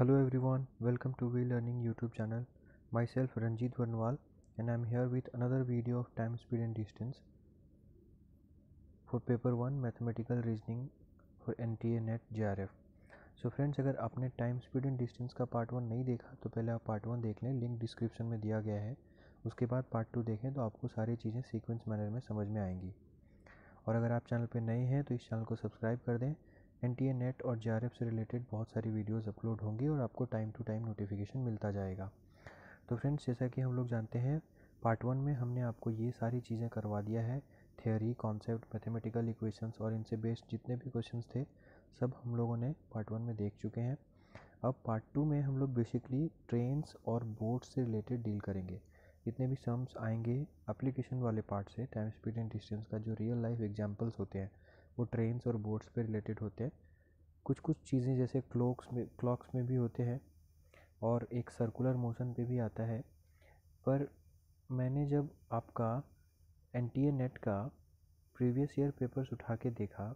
Hello everyone, welcome to We Learning YouTube channel. Myself Ranjit Varnwal and I am here with another video of time, speed and distance for paper 1 mathematical reasoning for NTA NET JRF. So friends, अगर आपने time speed and distance का part 1 नहीं देखा तो पहले आप part 1 देख लें, लिंक डिस्क्रिप्शन में दिया गया है। उसके बाद पार्ट 2 देखें तो आपको सारी चीज़ें सीक्वेंस मैनर में समझ में आएंगी। और अगर आप चैनल पर नए हैं तो इस चैनल को सब्सक्राइब कर दें। NTA नेट और JRF से रिलेटेड बहुत सारी वीडियोस अपलोड होंगी और आपको टाइम टू टाइम नोटिफिकेशन मिलता जाएगा। तो फ्रेंड्स, जैसा कि हम लोग जानते हैं, पार्ट 1 में हमने आपको ये सारी चीज़ें करवा दिया है। थियोरी, कॉन्सेप्ट, मैथमेटिकल इक्वेशंस और इनसे बेस्ड जितने भी क्वेश्चंस थे सब हम लोगों ने पार्ट 1 में देख चुके हैं। अब पार्ट 2 में हम लोग बेसिकली ट्रेन्स और बोट्स से रिलेटेड डील करेंगे। जितने भी सम्स आएंगे एप्लीकेशन वाले पार्ट से, टाइम स्पीड एंड डिस्टेंस का जो रियल लाइफ एग्जांपल्स होते हैं वो ट्रेन्स और बोट्स पे रिलेटेड होते हैं। कुछ कुछ चीज़ें जैसे क्लॉक्स में भी होते हैं और एक सर्कुलर मोशन पे भी आता है। पर मैंने जब आपका NTA नेट का प्रीवियस ईयर पेपर्स उठा के देखा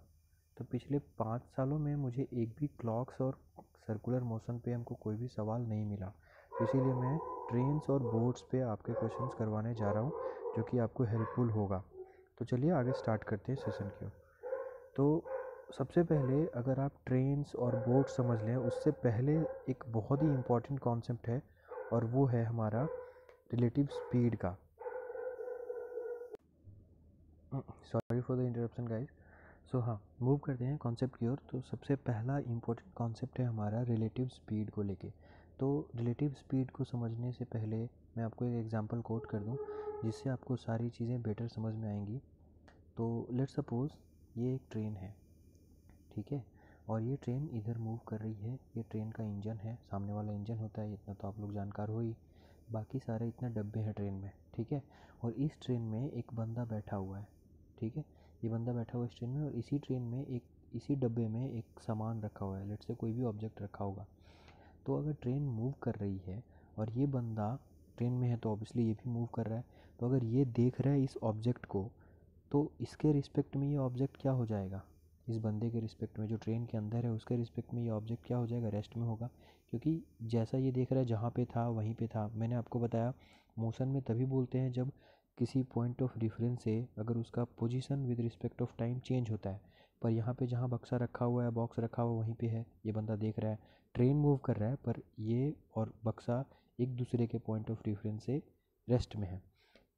तो पिछले 5 सालों में मुझे एक भी क्लॉक्स और सर्कुलर मोशन पे हमको कोई भी सवाल नहीं मिला। तो इसीलिए मैं ट्रेन्स और बोट्स पे आपके क्वेश्चंस करवाने जा रहा हूँ जो कि आपको हेल्पफुल होगा। तो चलिए आगे स्टार्ट करते हैं सेशन को। तो सबसे पहले अगर आप ट्रेन्स और बोट समझ लें, उससे पहले एक बहुत ही इम्पॉर्टेंट कॉन्सेप्ट है और वो है हमारा रिलेटिव स्पीड का। Sorry for the interruption guys. So हाँ, मूव करते हैं कॉन्सेप्ट की ओर। तो सबसे पहला इम्पोर्टेंट कॉन्सेप्ट है हमारा रिलेटिव स्पीड को लेके। तो रिलेटिव स्पीड को समझने से पहले मैं आपको एक एग्जांपल कोट कर दूं जिससे आपको सारी चीज़ें बेटर समझ में आएंगी। तो लेट्स सपोज ये एक ट्रेन है, ठीक है, और ये ट्रेन इधर मूव कर रही है। ये ट्रेन का इंजन है, सामने वाला इंजन होता है, इतना तो आप लोग जानकार हो ही। बाकी सारे इतने डब्बे हैं ट्रेन में, ठीक है। और इस ट्रेन में एक बंदा बैठा हुआ है, ठीक है। ये बंदा बैठा हुआ है इस ट्रेन में और इसी ट्रेन में इसी डब्बे में एक सामान रखा हुआ है, लेट से कोई भी ऑब्जेक्ट रखा होगा। तो अगर ट्रेन मूव कर रही है और ये बंदा ट्रेन में है तो ऑब्वियसली ये भी मूव कर रहा है। तो अगर ये देख रहा है इस ऑब्जेक्ट को तो इसके रिस्पेक्ट में ये ऑब्जेक्ट क्या हो जाएगा, इस बंदे के रिस्पेक्ट में जो ट्रेन के अंदर है उसके रिस्पेक्ट में ये ऑब्जेक्ट क्या हो जाएगा, रेस्ट में होगा। क्योंकि जैसा ये देख रहा है जहाँ पे था वहीं पे था। मैंने आपको बताया मोशन में तभी बोलते हैं जब किसी पॉइंट ऑफ रेफरेंस से अगर उसका position with respect of time change होता है। पर यहाँ पे जहाँ बक्सा रखा हुआ है, बॉक्स रखा हुआ वहीं पे है, ये बंदा देख रहा है। ट्रेन मूव कर रहा है पर ये और बक्सा एक दूसरे के पॉइंट ऑफ रेफरेंस से रेस्ट में है।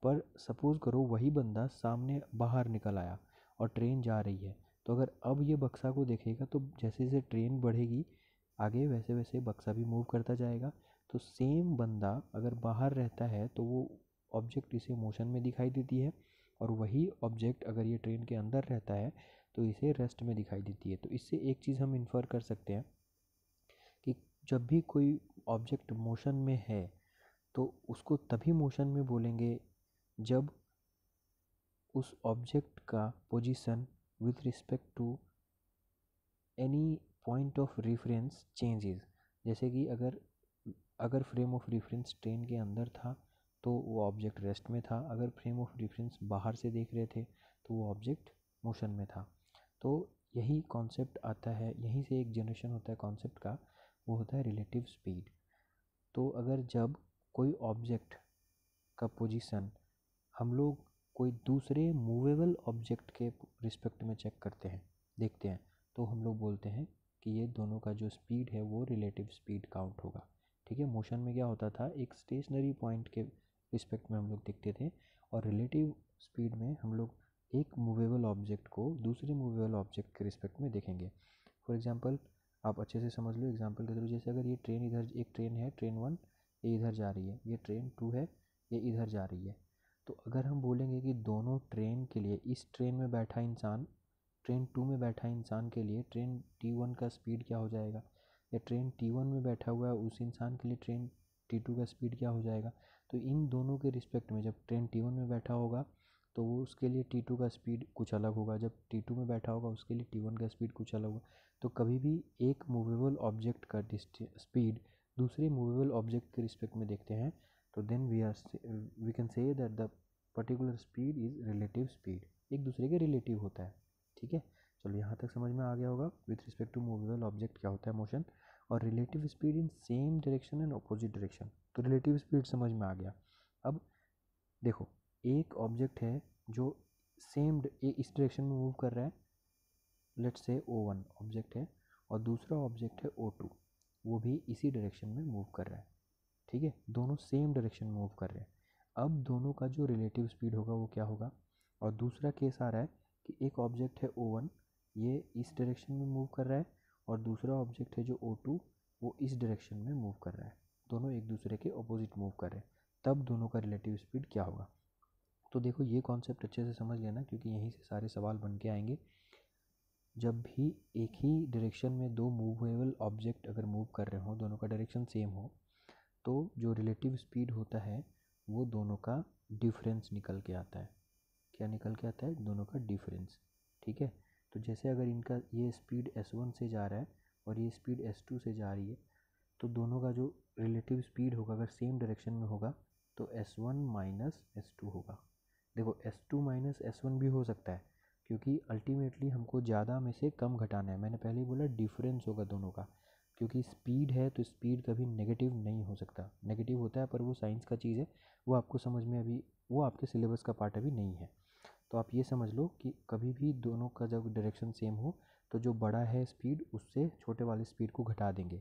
पर सपोज़ करो वही बंदा सामने बाहर निकल आया और ट्रेन जा रही है। तो अगर अब ये बक्सा को देखेगा तो जैसे जैसे ट्रेन बढ़ेगी आगे वैसे वैसे बक्सा भी मूव करता जाएगा। तो सेम बंदा अगर बाहर रहता है तो वो ऑब्जेक्ट इसे मोशन में दिखाई देती है, और वही ऑब्जेक्ट अगर ये ट्रेन के अंदर रहता है तो इसे रेस्ट में दिखाई देती है। तो इससे एक चीज़ हम इन्फर कर सकते हैं कि जब भी कोई ऑब्जेक्ट मोशन में है तो उसको तभी मोशन में बोलेंगे जब उस ऑब्जेक्ट का position with respect to any point of reference changes. जैसे कि अगर फ्रेम ऑफ रेफरेंस ट्रेन के अंदर था तो वो ऑब्जेक्ट रेस्ट में था, अगर फ्रेम ऑफ रेफरेंस बाहर से देख रहे थे तो वो ऑब्जेक्ट मोशन में था। तो यही कॉन्सेप्ट आता है, यहीं से एक जनरेशन होता है कॉन्सेप्ट का, वो होता है रिलेटिव स्पीड। तो अगर जब कोई ऑब्जेक्ट का पोजीशन हम लोग कोई दूसरे मूवेबल ऑब्जेक्ट के रिस्पेक्ट में चेक करते हैं, देखते हैं, तो हम लोग बोलते हैं कि ये दोनों का जो स्पीड है वो रिलेटिव स्पीड काउंट होगा, ठीक है। मोशन में क्या होता था, एक स्टेशनरी पॉइंट के रिस्पेक्ट में हम लोग देखते थे, और रिलेटिव स्पीड में हम लोग एक मूवेबल ऑब्जेक्ट को दूसरे मूवेबल ऑब्जेक्ट के रिस्पेक्ट में देखेंगे। फॉर एग्जांपल आप अच्छे से समझ लो एग्जांपल के थ्रू, जैसे अगर ये ट्रेन इधर, एक ट्रेन है ट्रेन 1, ये इधर जा रही है, ये ट्रेन 2 है, ये इधर जा रही है। तो अगर हम बोलेंगे कि दोनों ट्रेन के लिए इस ट्रेन में बैठा इंसान ट्रेन 2 में बैठा इंसान के लिए ट्रेन T1 का स्पीड क्या हो जाएगा, या ट्रेन T1 में बैठा हुआ है उस इंसान के लिए ट्रेन T2 का स्पीड क्या हो जाएगा। तो इन दोनों के रिस्पेक्ट में जब ट्रेन T1 में बैठा होगा तो वो उसके लिए T2 का स्पीड कुछ अलग होगा, जब T2 में बैठा होगा उसके लिए T1 का स्पीड कुछ अलग होगा। तो कभी भी एक मूवेबल ऑब्जेक्ट का स्पीड दूसरे मूवेबल ऑब्जेक्ट के रिस्पेक्ट में देखते हैं तो then we can say that the particular speed is relative speed, एक दूसरे के रिलेटिव होता है, ठीक है। चलो यहाँ तक समझ में आ गया होगा with respect to movable object क्या होता है मोशन। और relative speed in same direction and opposite direction. तो रिलेटिव स्पीड समझ में आ गया। अब देखो, एक ऑब्जेक्ट है जो सेम इस डायरेक्शन में मूव कर रहा है, लेट्स से O1 ऑब्जेक्ट है, और दूसरा ऑब्जेक्ट है O2, वो भी इसी डायरेक्शन में मूव कर रहा है। ठीक है, दोनों सेम डायरेक्शन में मूव कर रहे हैं। अब दोनों का जो रिलेटिव स्पीड होगा वो क्या होगा। और दूसरा केस आ रहा है कि एक ऑब्जेक्ट है O1, ये इस डायरेक्शन में मूव कर रहा है, और दूसरा ऑब्जेक्ट है जो O2, वो इस डायरेक्शन में मूव कर रहा है। दोनों एक दूसरे के अपोजिट मूव कर रहे हैं, तब दोनों का रिलेटिव स्पीड क्या होगा। तो देखो, ये कॉन्सेप्ट अच्छे से समझ लेना, क्योंकि यहीं से सारे सवाल बन के आएंगे। जब भी एक ही डायरेक्शन में दो मूवेबल ऑब्जेक्ट अगर मूव कर रहे हो, दोनों का डायरेक्शन सेम हो, तो जो रिलेटिव स्पीड होता है वो दोनों का डिफरेंस निकल के आता है। क्या निकल के आता है? दोनों का डिफरेंस। ठीक है, तो जैसे अगर इनका ये स्पीड S1 से जा रहा है और ये स्पीड S2 से जा रही है, तो दोनों का जो रिलेटिव स्पीड होगा अगर सेम डायरेक्शन में होगा तो S1 माइनस S2 होगा। देखो, S2 माइनस S1 भी हो सकता है, क्योंकि अल्टीमेटली हमको ज़्यादा में से कम घटाना है। मैंने पहले ही बोला डिफरेंस होगा दोनों का, क्योंकि स्पीड है तो स्पीड कभी नेगेटिव नहीं हो सकता। नेगेटिव होता है पर वो साइंस का चीज़ है, वो आपको समझ में अभी, वो आपके सिलेबस का पार्ट अभी नहीं है। तो आप ये समझ लो कि कभी भी दोनों का जब डायरेक्शन सेम हो तो जो बड़ा है स्पीड, उससे छोटे वाले स्पीड को घटा देंगे,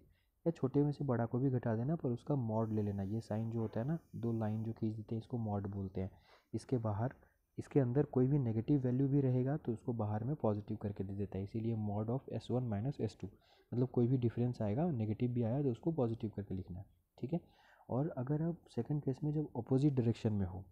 या छोटे में से बड़ा को भी घटा देना, पर उसका मॉड ले लेना। ये साइन जो होता है ना, दो लाइन जो खींच देते हैं, इसको मॉड बोलते हैं। इसके बाहर, इसके अंदर कोई भी नेगेटिव वैल्यू भी रहेगा तो उसको बाहर में पॉजिटिव करके दे देता है, इसीलिए mod of S1 minus S2। मतलब कोई भी डिफरेंस आएगा, नेगेटिव भी आया तो उसको पॉजिटिव करके लिखना है। ठीक है, और अगर आप सेकंड केस में जब अपोजिट डायरेक्शन में हो,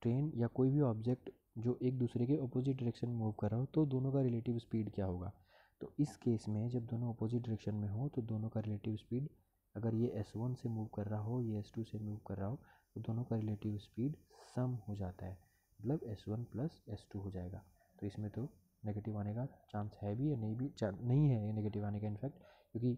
ट्रेन या कोई भी ऑब्जेक्ट जो एक दूसरे के अपोजिट डायरेक्शन में मूव कर रहा हो, तो दोनों का रिलेटिव स्पीड क्या होगा। तो इस केस में जब दोनों अपोजिट डायरेक्शन में हो तो दोनों का रिलेटिव स्पीड, अगर ये S1 से मूव कर रहा हो, ये S2 से मूव कर रहा हो, तो दोनों का रिलेटिव स्पीड सम हो जाता है, मतलब S1 प्लस S2 हो जाएगा। तो इसमें तो नेगेटिव आने का चांस है भी या नहीं भी, नहीं है ये नेगेटिव आने का इनफैक्ट, क्योंकि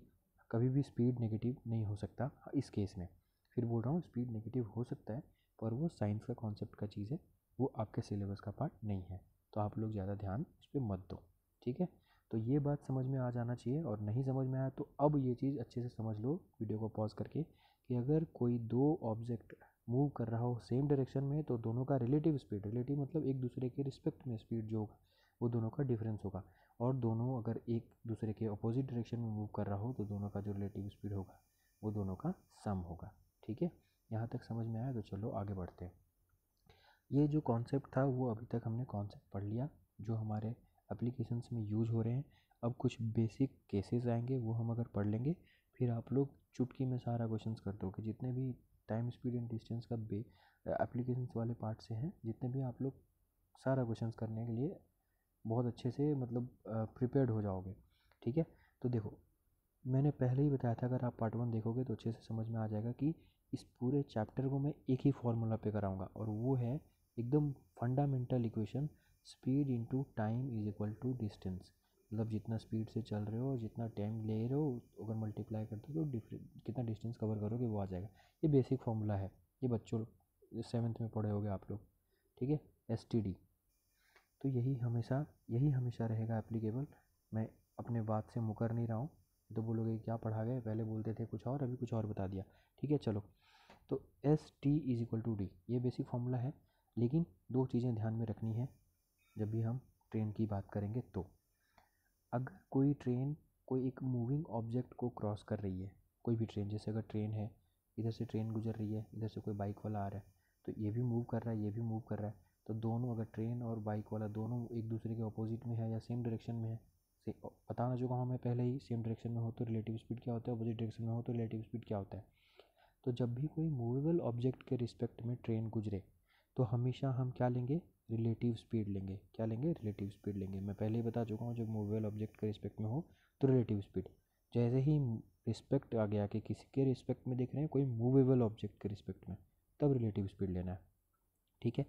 कभी भी स्पीड नेगेटिव नहीं हो सकता इस केस में। फिर बोल रहा हूँ, स्पीड नेगेटिव हो सकता है, पर वो साइंस का कॉन्सेप्ट का चीज़ है, वो आपके सिलेबस का पार्ट नहीं है, तो आप लोग ज़्यादा ध्यान उस पर मत दो। ठीक है, तो ये बात समझ में आ जाना चाहिए, और नहीं समझ में आया तो अब ये चीज़ अच्छे से समझ लो वीडियो को पॉज करके, कि अगर कोई दो ऑब्जेक्ट मूव कर रहा हो सेम डायरेक्शन में, तो दोनों का रिलेटिव स्पीड, रिलेटिव मतलब एक दूसरे के रिस्पेक्ट में स्पीड जो होगा वो दोनों का डिफरेंस होगा। और दोनों अगर एक दूसरे के अपोजिट डायरेक्शन में मूव कर रहा हो तो दोनों का जो रिलेटिव स्पीड होगा वो दोनों का सम होगा। ठीक है, यहाँ तक समझ में आया? तो चलो आगे बढ़ते हैं। ये जो कॉन्सेप्ट था वो अभी तक हमने कॉन्सेप्ट पढ़ लिया जो हमारे एप्लीकेशंस में यूज हो रहे हैं। अब कुछ बेसिक केसेस आएंगे, वो हम अगर पढ़ लेंगे, फिर आप लोग चुटकी में सारा क्वेश्चंस कर दोगे। जितने भी टाइम स्पीड एंड डिस्टेंस का एप्लीकेशंस वाले पार्ट से हैं, जितने भी, आप लोग सारा क्वेश्चंस करने के लिए बहुत अच्छे से मतलब प्रिपेयर्ड हो जाओगे। ठीक है, तो देखो, मैंने पहले ही बताया था, अगर आप पार्ट 1 देखोगे तो अच्छे से समझ में आ जाएगा कि इस पूरे चैप्टर को मैं एक ही फॉर्मूला पे कराऊंगा, और वो है एकदम fundamental equation, speed into time is equal to distance. मतलब जितना स्पीड से चल रहे हो और जितना टाइम ले रहे हो, अगर मल्टीप्लाई करते हो तो कितना डिस्टेंस कवर करोगे वो आ जाएगा। ये बेसिक फॉर्मूला है, ये बच्चों 7th में पढ़े होगे आप लोग। ठीक है, STD। तो यही हमेशा रहेगा एप्लीकेबल। मैं अपने बात से मुकर नहीं रहा हूँ, तो बोलोगे क्या पढ़ा गए, पहले बोलते थे कुछ और, अभी कुछ और बता दिया। ठीक है, चलो, तो ST is equal to D, ये बेसिक फॉर्मूला है। लेकिन दो चीज़ें ध्यान में रखनी है जब भी हम ट्रेन की बात करेंगे। तो अगर कोई ट्रेन कोई एक मूविंग ऑब्जेक्ट को क्रॉस कर रही है, कोई भी ट्रेन, जैसे अगर ट्रेन है, इधर से ट्रेन गुजर रही है, इधर से कोई बाइक वाला आ रहा है, तो ये भी मूव कर रहा है, ये भी मूव कर रहा है, तो दोनों, अगर ट्रेन और बाइक वाला दोनों एक दूसरे के अपोजिट में है या सेम डायरेक्शन में है, से बताना चुका हूँ मैं पहले ही, सेम डायरेक्शन में हो तो रिलेटिव स्पीड क्या होता है, अपोजिट डायरेक्शन में हो तो रिलेटिव स्पीड क्या होता है। तो जब भी कोई मूवेबल ऑब्जेक्ट के रिस्पेक्ट में ट्रेन गुजरे, तो हमेशा हम क्या लेंगे, रिलेटिव स्पीड लेंगे। क्या लेंगे? रिलेटिव स्पीड लेंगे। मैं पहले ही बता चुका हूँ, जब मूवेबल ऑब्जेक्ट के रिस्पेक्ट में हो तो रिलेटिव स्पीड। जैसे ही रिस्पेक्ट आ गया कि किसी के रिस्पेक्ट में देख रहे हैं, कोई मूवेबल ऑब्जेक्ट के रिस्पेक्ट में, तब रिलेटिव स्पीड लेना है। ठीक है,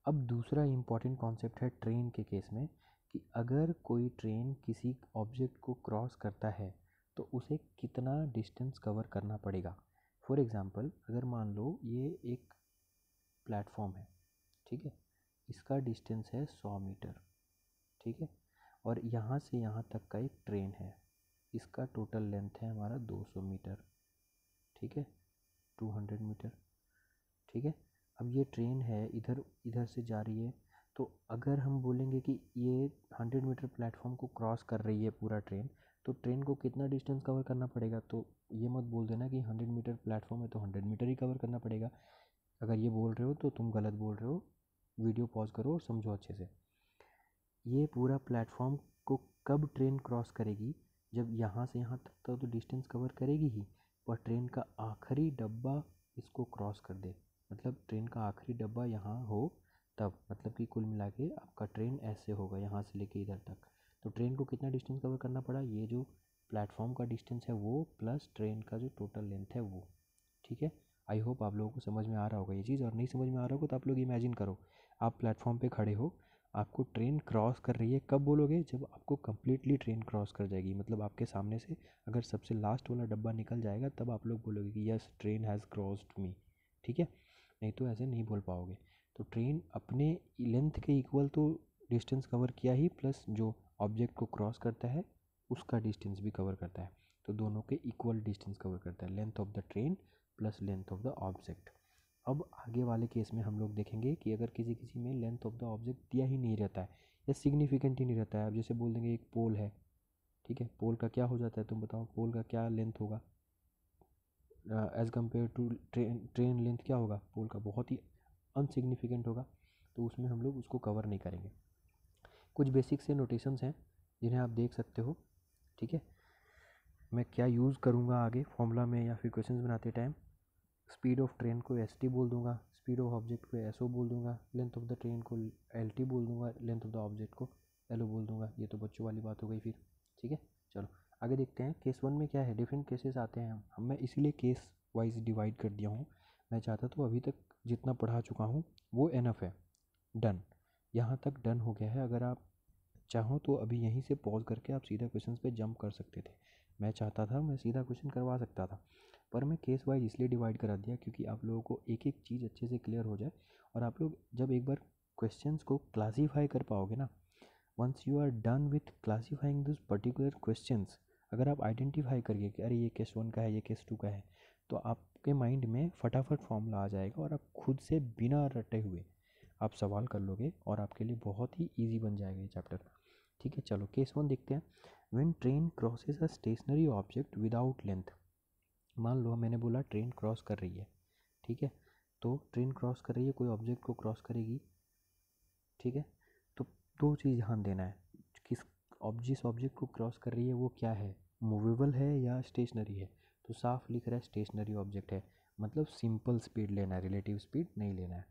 अब दूसरा इंपॉर्टेंट कॉन्सेप्ट है ट्रेन के केस में, कि अगर कोई ट्रेन किसी ऑब्जेक्ट को क्रॉस करता है तो उसे कितना डिस्टेंस कवर करना पड़ेगा। फॉर एग्ज़ाम्पल, अगर मान लो ये एक प्लेटफॉर्म है, ठीक है, इसका डिस्टेंस है 100 मीटर। ठीक है, और यहाँ से यहाँ तक का एक ट्रेन है, इसका टोटल लेंथ है हमारा 200 मीटर, ठीक है, 200 मीटर, ठीक है। अब ये ट्रेन है इधर इधर से जा रही है, तो अगर हम बोलेंगे कि ये 100 मीटर प्लेटफॉर्म को क्रॉस कर रही है पूरा ट्रेन, तो ट्रेन को कितना डिस्टेंस कवर करना पड़ेगा? तो ये मत बोल देना कि 100 मीटर प्लेटफॉर्म है तो 100 मीटर ही कवर करना पड़ेगा। अगर ये बोल रहे हो तो तुम गलत बोल रहे हो, वीडियो पॉज करो और समझो अच्छे से। ये पूरा प्लेटफॉर्म को कब ट्रेन क्रॉस करेगी? जब यहाँ से यहाँ तक तो डिस्टेंस कवर करेगी ही, पर ट्रेन का आखिरी डब्बा इसको क्रॉस कर दे, मतलब ट्रेन का आखिरी डब्बा यहाँ हो तब, मतलब कि कुल मिला के आपका ट्रेन ऐसे होगा यहाँ से लेके इधर तक। तो ट्रेन को कितना डिस्टेंस कवर करना पड़ा? ये जो प्लेटफॉर्म का डिस्टेंस है वो प्लस ट्रेन का जो टोटल लेंथ है वो, ठीक है। आई होप आप लोगों को समझ में आ रहा होगा ये चीज़, और नहीं समझ में आ रहा होगा तो आप लोग इमेजिन करो, आप प्लेटफॉर्म पे खड़े हो, आपको ट्रेन क्रॉस कर रही है, कब बोलोगे? जब आपको कम्प्लीटली ट्रेन क्रॉस कर जाएगी, मतलब आपके सामने से अगर सबसे लास्ट वाला डब्बा निकल जाएगा तब आप लोग बोलोगे कि यस ट्रेन हैज़ क्रॉस्ड मी, ठीक है। नहीं तो ऐसे नहीं बोल पाओगे। तो ट्रेन अपने लेंथ के इक्वल तो डिस्टेंस कवर किया ही, प्लस जो ऑब्जेक्ट को क्रॉस करता है उसका डिस्टेंस भी कवर करता है, तो दोनों के इक्वल डिस्टेंस कवर करता है, length of the train plus length of the object. अब आगे वाले केस में हम लोग देखेंगे कि अगर किसी किसी में लेंथ ऑफ द ऑब्जेक्ट दिया ही नहीं रहता है या सिग्निफिकेंट ही नहीं रहता है, अब जैसे बोल देंगे एक पोल है, ठीक है, पोल का क्या हो जाता है तुम बताओ, पोल का क्या लेंथ होगा as compare to train length क्या होगा पोल का? बहुत ही अनसिग्निफिकेंट होगा, तो उसमें हम लोग उसको कवर नहीं करेंगे। कुछ बेसिक से नोटेशंस हैं जिन्हें आप देख सकते हो, ठीक है। मैं क्या यूज़ करूँगा आगे फॉर्मूला में या फिर क्वेश्चंस बनाते टाइम? स्पीड ऑफ ट्रेन को एस टी बोल दूंगा, स्पीड ऑफ ऑब्जेक्ट को एस ओ बोल दूंगा, लेंथ ऑफ द ट्रेन को एल टी बोल दूंगा, लेंथ ऑफ द ऑब्जेक्ट को एल ओ बोल दूंगा। ये तो बच्चों वाली बात हो गई फिर, ठीक है। चलो आगे देखते हैं, केस वन में क्या है, डिफरेंट केसेस आते हैं हम मैं इसीलिए केस वाइज डिवाइड कर दिया हूँ। मैं चाहता तो अभी तक जितना पढ़ा चुका हूँ वो एनफ है, डन, यहाँ तक डन हो गया है। अगर आप चाहो तो अभी यहीं से पॉज करके आप सीधा क्वेश्चन पे जंप कर सकते थे, मैं चाहता था मैं सीधा क्वेश्चन करवा सकता था, पर मैं केस वाइज इसलिए डिवाइड करा दिया क्योंकि आप लोगों को एक एक चीज़ अच्छे से क्लियर हो जाए, और आप लोग जब एक बार क्वेश्चंस को क्लासीफाई कर पाओगे ना, once you are done with classifying this particular questions, अगर आप आइडेंटिफाई करिए कि अरे ये केस वन का है ये केस टू का है, तो आपके माइंड में फटाफट फॉर्मूला आ जाएगा और आप खुद से बिना रटे हुए आप सवाल कर लोगे और आपके लिए बहुत ही ईजी बन जाएगा ये चैप्टर, ठीक है। चलो केस वन देखते हैं। When train crosses a stationary object without length, मान लो मैंने बोला ट्रेन क्रॉस कर रही है, ठीक है, तो ट्रेन क्रॉस कर रही है, कोई ऑब्जेक्ट को क्रॉस करेगी, ठीक है। तो दो चीज़ ध्यान देना है, किस जिस ऑब्जेक्ट को क्रॉस कर रही है वो क्या है, मूवेबल है या स्टेशनरी है? तो साफ लिख रहा है स्टेशनरी ऑब्जेक्ट है, मतलब सिंपल स्पीड लेना है, रिलेटिव स्पीड नहीं लेना है।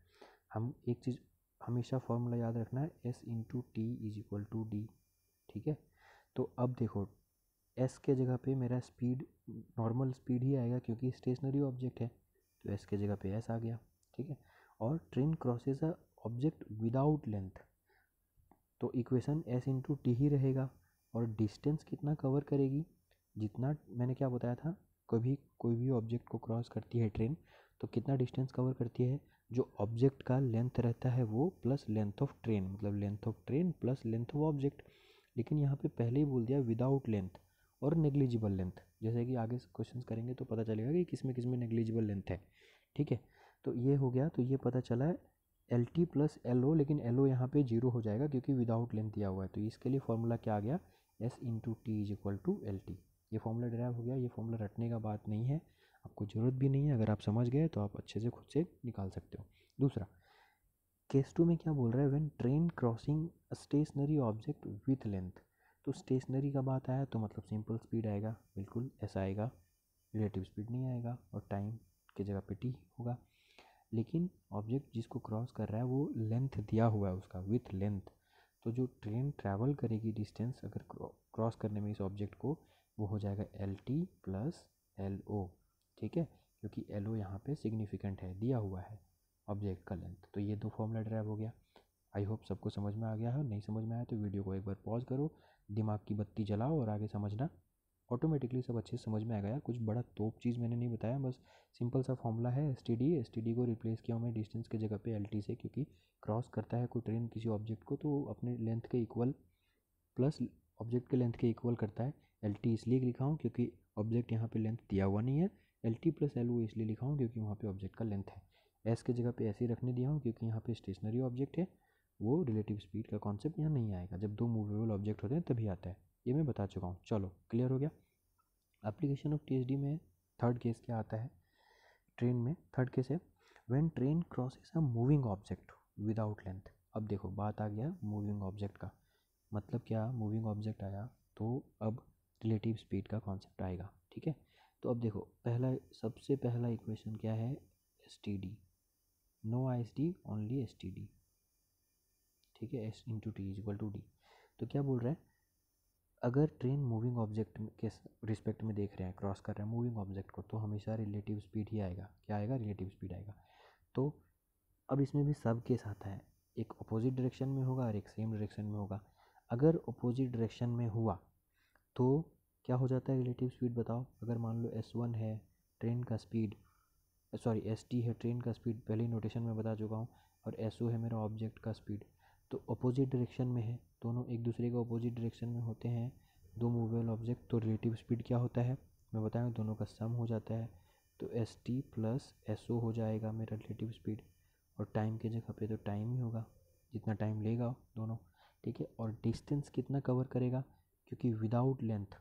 हम एक चीज़ हमेशा फॉर्मूला याद रखना है, S into T is equal to D, ठीक है। तो अब देखो एस के जगह पे मेरा स्पीड नॉर्मल स्पीड ही आएगा क्योंकि स्टेशनरी ऑब्जेक्ट है, तो एस के जगह पे एस आ गया, ठीक है। और train crosses a object without length, तो इक्वेशन एस इंटू टी ही रहेगा, और डिस्टेंस कितना कवर करेगी, जितना मैंने क्या बताया था, कोई भी ऑब्जेक्ट को क्रॉस करती है ट्रेन तो कितना डिस्टेंस कवर करती है, जो ऑब्जेक्ट का लेंथ रहता है वो प्लस लेंथ ऑफ ट्रेन, मतलब length of train plus length of object. लेकिन यहाँ पे पहले ही बोल दिया विदाउट लेंथ और नेग्लिजिबल लेंथ, जैसे कि आगे क्वेश्चंस करेंगे तो पता चलेगा कि किस में नेग्लिजिबल लेंथ है, ठीक है। तो ये हो गया, तो ये पता चला है L T plus L O, लेकिन एल ओ यहाँ पे जीरो हो जाएगा क्योंकि विदाउट लेंथ दिया हुआ है, तो इसके लिए फॉर्मूला क्या आ गया, S into T is equal to L T. ये फॉर्मूला डिराइव हो गया, ये फॉर्मूला रटने का बात नहीं है, आपको ज़रूरत भी नहीं है, अगर आप समझ गए तो आप अच्छे से खुद से निकाल सकते हो। दूसरा केस टू में क्या बोल रहा है, when train crossing stationary object with length, तो स्टेशनरी का बात आया तो मतलब सिंपल स्पीड आएगा, बिल्कुल ऐसा आएगा, रिलेटिव स्पीड नहीं आएगा, और टाइम की जगह पे टी होगा। लेकिन ऑब्जेक्ट जिसको क्रॉस कर रहा है वो लेंथ दिया हुआ है उसका विथ लेंथ, तो जो ट्रेन ट्रैवल करेगी डिस्टेंस अगर क्रॉस करने में इस ऑब्जेक्ट को, वो हो जाएगा L T plus L O, ठीक है, क्योंकि एल ओ यहाँ पे सिग्निफिकेंट है, दिया हुआ है ऑब्जेक्ट का लेंथ। तो ये दो फॉर्मूला ड्राइव हो गया। आई होप सबको समझ में आ गया है, नहीं समझ में आया तो वीडियो को एक बार पॉज करो, दिमाग की बत्ती जलाओ और आगे समझना, ऑटोमेटिकली सब अच्छे से समझ में आएगा यार। कुछ बड़ा तोप चीज़ मैंने नहीं बताया, बस सिंपल सा फॉर्मूला है एस टी डी को रिप्लेस किया मैं डिस्टेंस के जगह पे एल टी से, क्योंकि क्रॉस करता है कोई ट्रेन किसी ऑब्जेक्ट को तो अपने लेंथ के इक्वल प्लस ऑब्जेक्ट के लेंथ के इक्वल करता है, एल टी इसलिए लिखा हूँ क्योंकि ऑब्जेक्ट यहाँ पे लेंथ दिया हुआ नहीं है, L T plus L O इसलिए लिखा हूँ क्योंकि वहाँ पे ऑब्जेक्ट का लेंथ है। एस की जगह पे ऐसे ही रखने दिया हूँ क्योंकि यहाँ पे स्टेशनरी ऑब्जेक्ट है, वो रिलेटिव स्पीड का कॉन्सेप्ट यहाँ नहीं आएगा, जब दो मूवेबल ऑब्जेक्ट होते हैं तभी आता है, ये मैं बता चुका हूँ। चलो क्लियर हो गया। एप्लीकेशन ऑफ टी में थर्ड केस क्या आता है ट्रेन में? थर्ड केस है when train crosses a moving object without length. अब देखो बात आ गया मूविंग ऑब्जेक्ट का, मतलब क्या, मूविंग ऑब्जेक्ट आया तो अब रिलेटिव स्पीड का कॉन्सेप्ट आएगा, ठीक है। तो अब देखो सबसे पहला इक्वेशन क्या है, S T D, no I S D only S T D, ठीक है, S into T is equal to D. तो क्या बोल रहा है, अगर ट्रेन मूविंग ऑब्जेक्ट के रिस्पेक्ट में देख रहे हैं, क्रॉस कर रहे हैं मूविंग ऑब्जेक्ट को, तो हमेशा रिलेटिव स्पीड ही आएगा। क्या आएगा? रिलेटिव स्पीड आएगा। तो अब इसमें भी सब केस आता है, एक अपोजिट डायरेक्शन में होगा और एक सेम डायरेक्शन में होगा। अगर अपोजिट डायरेक्शन में हुआ तो क्या हो जाता है रिलेटिव स्पीड, बताओ। अगर मान लो S1 है ट्रेन का स्पीड, सॉरी ST है ट्रेन का स्पीड, पहले ही नोटेशन में बता चुका हूँ, और SO है मेरा ऑब्जेक्ट का स्पीड, तो अपोजिट डायरेक्शन में है, दोनों एक दूसरे के अपोजिट डायरेक्शन में होते हैं दो मूवेबल ऑब्जेक्ट, तो रिलेटिव स्पीड क्या होता है मैं बताऊँ, दोनों का सम हो जाता है, तो ST प्लस SO हो जाएगा मेरा रिलेटिव स्पीड, और टाइम की जगह पे तो टाइम ही होगा, जितना टाइम लेगा दोनों, ठीक है। और डिस्टेंस कितना कवर करेगा, क्योंकि विदाउट लेंथ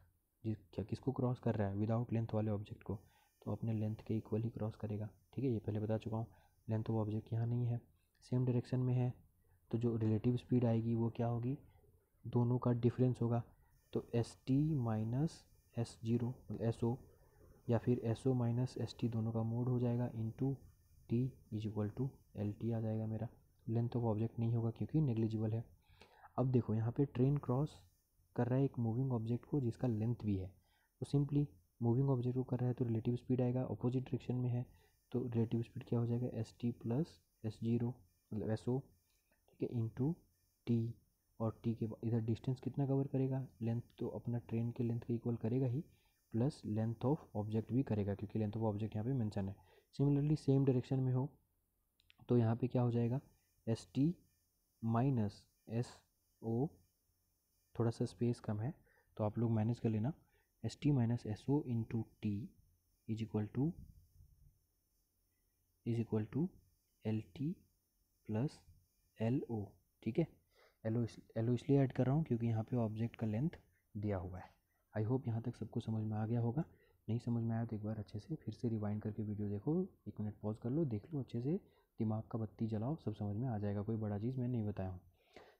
किसको क्रॉस कर रहा है, विदाउट लेंथ वाले ऑब्जेक्ट को, तो अपने लेंथ के इक्वल ही क्रॉस करेगा, ठीक है, ये पहले बता चुका हूँ। लेंथ ऑफ ऑब्जेक्ट यहाँ नहीं है, सेम डायरेक्शन में है, तो जो रिलेटिव स्पीड आएगी वो क्या होगी, दोनों का डिफरेंस होगा, तो S T minus S zero S O, या फिर S O minus S T, दोनों का मोड हो जाएगा, into T is equal to L T आ जाएगा मेरा। लेंथ ऑफ ऑब्जेक्ट नहीं होगा क्योंकि नेग्लिजिबल है। अब देखो यहाँ पे ट्रेन क्रॉस कर रहा है एक मूविंग ऑब्जेक्ट को जिसका लेंथ भी है, तो सिंपली मूविंग ऑब्जेक्ट को कर रहा है तो रिलेटिव स्पीड आएगा, अपोजिट डायरेक्शन में है तो रिलेटिव स्पीड क्या हो जाएगा, S T plus S zero मतलब एस ओ, ठीक है, इंटू टी, और टी के इधर डिस्टेंस कितना कवर करेगा, लेंथ तो अपना ट्रेन के लेंथ के इक्वल करेगा ही, प्लस लेंथ ऑफ ऑब्जेक्ट भी करेगा क्योंकि लेंथ ऑफ ऑब्जेक्ट यहाँ पे मेंशन है। सिमिलरली सेम डायरेक्शन में हो तो यहाँ पे क्या हो जाएगा, S T minus S O, थोड़ा सा स्पेस कम है तो आप लोग मैनेज कर लेना, S T minus S O into T is equal to L T plus L O, ठीक है। एल ओ इसलिए ऐड कर रहा हूँ क्योंकि यहाँ पे ऑब्जेक्ट का लेंथ दिया हुआ है। आई होप यहाँ तक सबको समझ में आ गया होगा, नहीं समझ में आया तो एक बार अच्छे से फिर से रिवाइंड करके वीडियो देखो, 1 मिनट पॉज कर लो, देख लो अच्छे से, दिमाग का बत्ती जलाओ, सब समझ में आ जाएगा, कोई बड़ा चीज़ मैं नहीं बताया हूँ।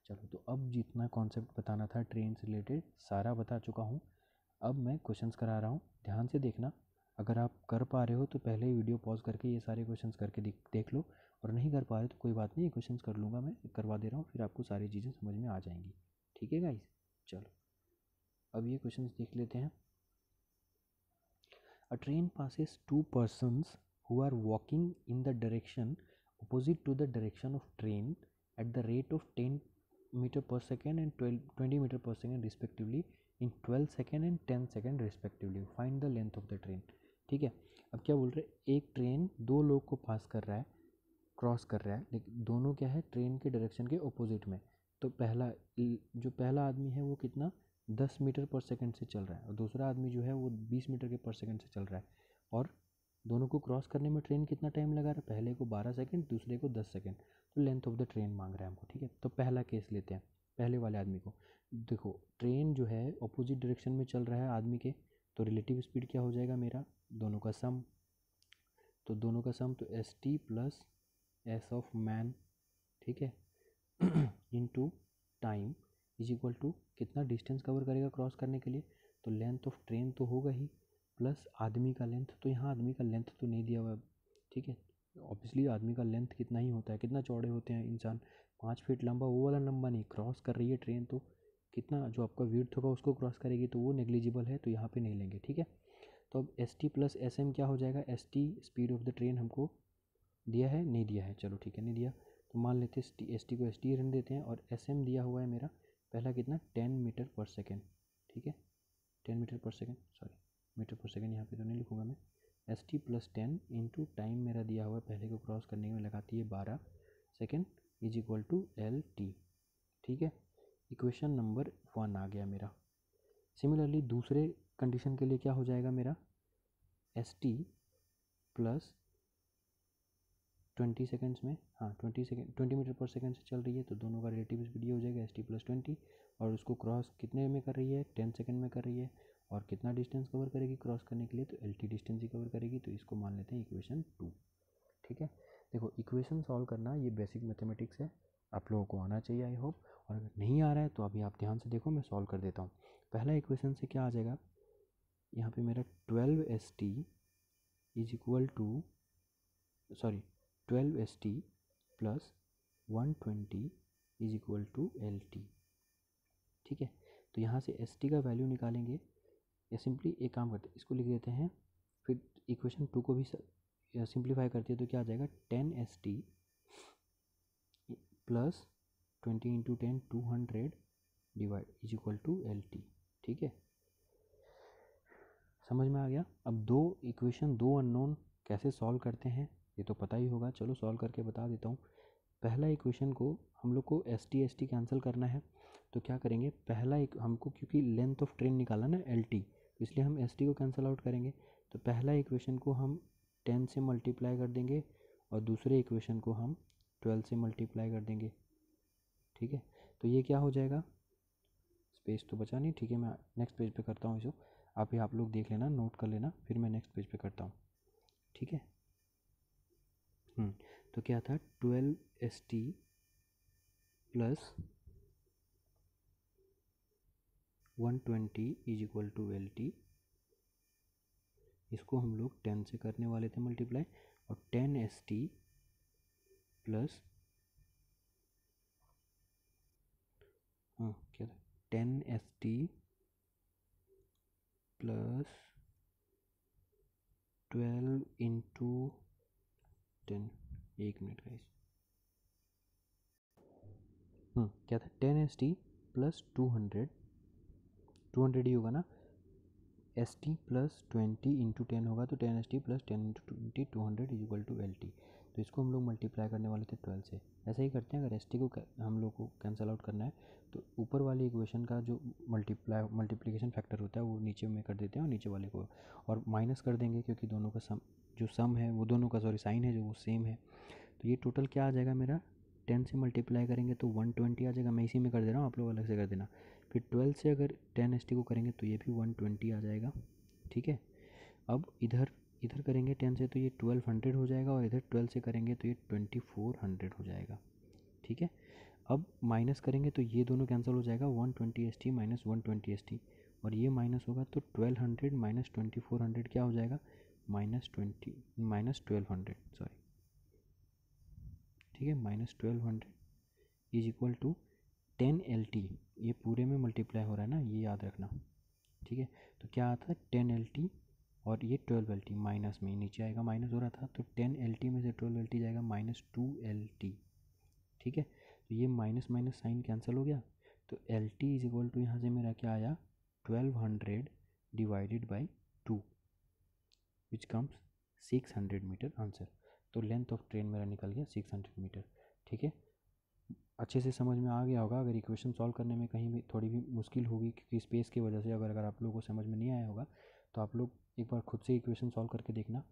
चलो तो अब जितना कॉन्सेप्ट बताना था ट्रेन से रिलेटेड सारा बता चुका हूँ। अब मैं क्वेश्चंस करा रहा हूँ, ध्यान से देखना, अगर आप कर पा रहे हो तो पहले ही वीडियो पॉज करके ये सारे क्वेश्चंस करके देख लो, और नहीं कर पा रहे तो कोई बात नहीं, क्वेश्चंस कर लूँगा मैं, करवा दे रहा हूँ, फिर आपको सारी चीज़ें समझ में आ जाएंगी, ठीक है गाइस। चलो अब ये क्वेश्चंस देख लेते हैं। A train passes two persons who are walking in the direction opposite to the direction of train at the rate of 10 meter per second and 20 meter per second respectively in 12 second and 10 second respectively. Find the length of the train. ठीक है, अब क्या बोल रहे हैं, एक train दो लोग को पास कर रहा है, क्रॉस कर रहा है, लेकिन दोनों क्या है ट्रेन के डायरेक्शन के अपोजिट में, तो जो पहला आदमी है वो कितना 10 मीटर पर सेकंड से चल रहा है, और दूसरा आदमी जो है वो 20 मीटर के पर सेकंड से चल रहा है, और दोनों को क्रॉस करने में ट्रेन कितना टाइम लगा रहा है, पहले को 12 सेकंड, दूसरे को 10 सेकंड, तो लेंथ ऑफ द ट्रेन मांग रहा है हमको, ठीक है। तो पहला केस लेते हैं, पहले वाले आदमी को, देखो ट्रेन जो है अपोजिट डायरेक्शन में चल रहा है आदमी के, तो रिलेटिव स्पीड क्या हो जाएगा मेरा, दोनों का सम, तो दोनों का सम तो S T plus S of man, ठीक है, into time is equal to कितना डिस्टेंस कवर करेगा क्रॉस करने के लिए, तो लेंथ ऑफ ट्रेन तो होगा ही, प्लस आदमी का लेंथ, तो यहाँ आदमी का लेंथ तो नहीं दिया हुआ है, ठीक है, ऑब्वियसली आदमी का लेंथ कितना ही होता है, कितना चौड़े होते हैं इंसान, 5 फीट लंबा, वो वाला लंबा नहीं, क्रॉस कर रही है ट्रेन तो कितना जो आपका विड्थ होगा उसको क्रॉस करेगी, तो वो नेग्लिजिबल है, तो यहाँ पे नहीं लेंगे, ठीक है। तो अब S T plus S M क्या हो जाएगा, S T speed of the train हमको दिया है, नहीं दिया है, चलो ठीक है नहीं दिया, तो मान लेते हैं एस टी को एस टी रन देते हैं, और एस एम दिया हुआ है मेरा पहला कितना 10 मीटर पर सेकेंड, ठीक है, 10 मीटर पर सेकेंड, सॉरी मीटर पर सेकेंड यहाँ पे तो नहीं लिखूँगा मैं, S T plus 10 into time मेरा दिया हुआ है पहले को क्रॉस करने में लगाती है 12 second is equal to L T, ठीक है। इक्वेशन नंबर 1 आ गया मेरा। सिमिलरली दूसरे कंडीशन के लिए क्या हो जाएगा मेरा, एस टी प्लस 20 सेकेंड्स में, हाँ 20 मीटर पर सेकेंड से चल रही है तो दोनों का रिलेटिव स्पीड ये हो जाएगा एस टी प्लस 20, और उसको क्रॉस कितने में कर रही है, 10 सेकेंड में कर रही है, और कितना डिस्टेंस कवर करेगी क्रॉस करने के लिए, तो एल टी डिस्टेंस ही कवर करेगी, तो इसको मान लेते हैं इक्वेशन 2। ठीक है, देखो इक्वेशन सॉल्व करना ये बेसिक मैथमेटिक्स है, आप लोगों को आना चाहिए आई होप, और अगर नहीं आ रहा है तो अभी आप ध्यान से देखो, मैं सॉल्व कर देता हूँ। पहला इक्वेशन से क्या आ जाएगा, यहाँ पे मेरा 12 S T is equal to, sorry 12 S T plus 120 is equal to L T. ठीक है, तो यहाँ से एस टी का वैल्यू निकालेंगे, या सिंपली एक काम करते हैं, इसको लिख देते हैं, फिर इक्वेशन 2 को भी सिंप्लीफाई करते हैं, तो क्या आ जाएगा 10 S T plus 20 into 10 200 divide is equal to L T. ठीक है, समझ में आ गया। अब दो इक्वेशन, दो अननोन कैसे सॉल्व करते हैं ये तो पता ही होगा, चलो सॉल्व करके बता देता हूँ। पहला इक्वेशन को हम लोग को एस टी कैंसिल करना है, तो क्या करेंगे, पहला एक हमको क्योंकि लेंथ ऑफ ट्रेन निकाला ना एल टी, तो इसलिए हम एस टी को कैंसिल आउट करेंगे। तो पहला इक्वेशन को हम 10 से मल्टीप्लाई कर देंगे और दूसरे इक्वेशन को हम 12 से मल्टीप्लाई कर देंगे। ठीक है, तो ये क्या हो जाएगा, स्पेस तो बचा नहीं, ठीक है मैं नेक्स्ट पेज पे करता हूँ इसको, आप लोग देख लेना, नोट कर लेना, फिर मैं नेक्स्ट पेज पे करता हूँ। ठीक है, तो क्या था 12 S T plus 120 is equal to L T, इसको हम लोग 10 से करने वाले थे मल्टीप्लाई, और 10 एस टी प्लस क्या था 10 एस टी प्लस 12 इंटू 10, एक मिनट गाइस, क्या था 10 एस टी प्लस 200 ही होगा ना, एस टी प्लस 20 इंटू 10 होगा, तो 10 S T plus 10 into 20 200 is equal to L T. तो इसको हम लोग मल्टीप्लाई करने वाले थे 12 से। ऐसा ही करते हैं, अगर एस टी को हम लोग को कैंसिल आउट करना है तो ऊपर वाली इक्वेशन का जो मल्टीप्लिकेशन फैक्टर होता है वो नीचे में कर देते हैं, और नीचे वाले को और माइनस कर देंगे, क्योंकि दोनों का सम है वो दोनों का साइन है जो वो सेम है। तो ये टोटल क्या आ जाएगा मेरा, 10 से मल्टीप्लाई करेंगे तो 120 आ जाएगा, मैं इसी में कर दे रहा हूँ, आप लोग अलग से कर देना। फिर 12 से अगर 10 एस टी को करेंगे तो ये भी 120 आ जाएगा। ठीक है, अब इधर इधर करेंगे 10 से तो ये 1200 हो जाएगा, और इधर 12 से करेंगे तो ये 2400 हो जाएगा। ठीक है, अब माइनस करेंगे तो ये दोनों कैंसिल हो जाएगा, 120 S T minus 120 S T, और ये माइनस होगा तो 1200 माइनस 2400 क्या हो जाएगा, -1200, सॉरी, ठीक है, -1200 is equal to 10 L T, ये पूरे में मल्टीप्लाई हो रहा है ना, ये याद रखना। ठीक है, तो क्या आता है 10 एल टी, और ये 12 एल टी माइनस में नीचे आएगा, माइनस हो रहा था, तो 10 एल टी में से 12 एल टी जाएगा -2 एल टी। ठीक है, तो ये माइनस माइनस साइन कैंसिल हो गया, तो L T is equal to यहाँ से मेरा क्या आया 1200 divided by 2 which comes 600 metre answer. तो लेंथ ऑफ ट्रेन मेरा निकल गया 600 मीटर। ठीक है, अच्छे से समझ में आ गया होगा। अगर इक्वेशन सॉल्व करने में कहीं भी थोड़ी भी मुश्किल होगी क्योंकि स्पेस की वजह से, अगर आप लोगों को समझ में नहीं आया होगा तो आप लोग एक बार खुद से इक्वेशन सॉल्व करके देखना,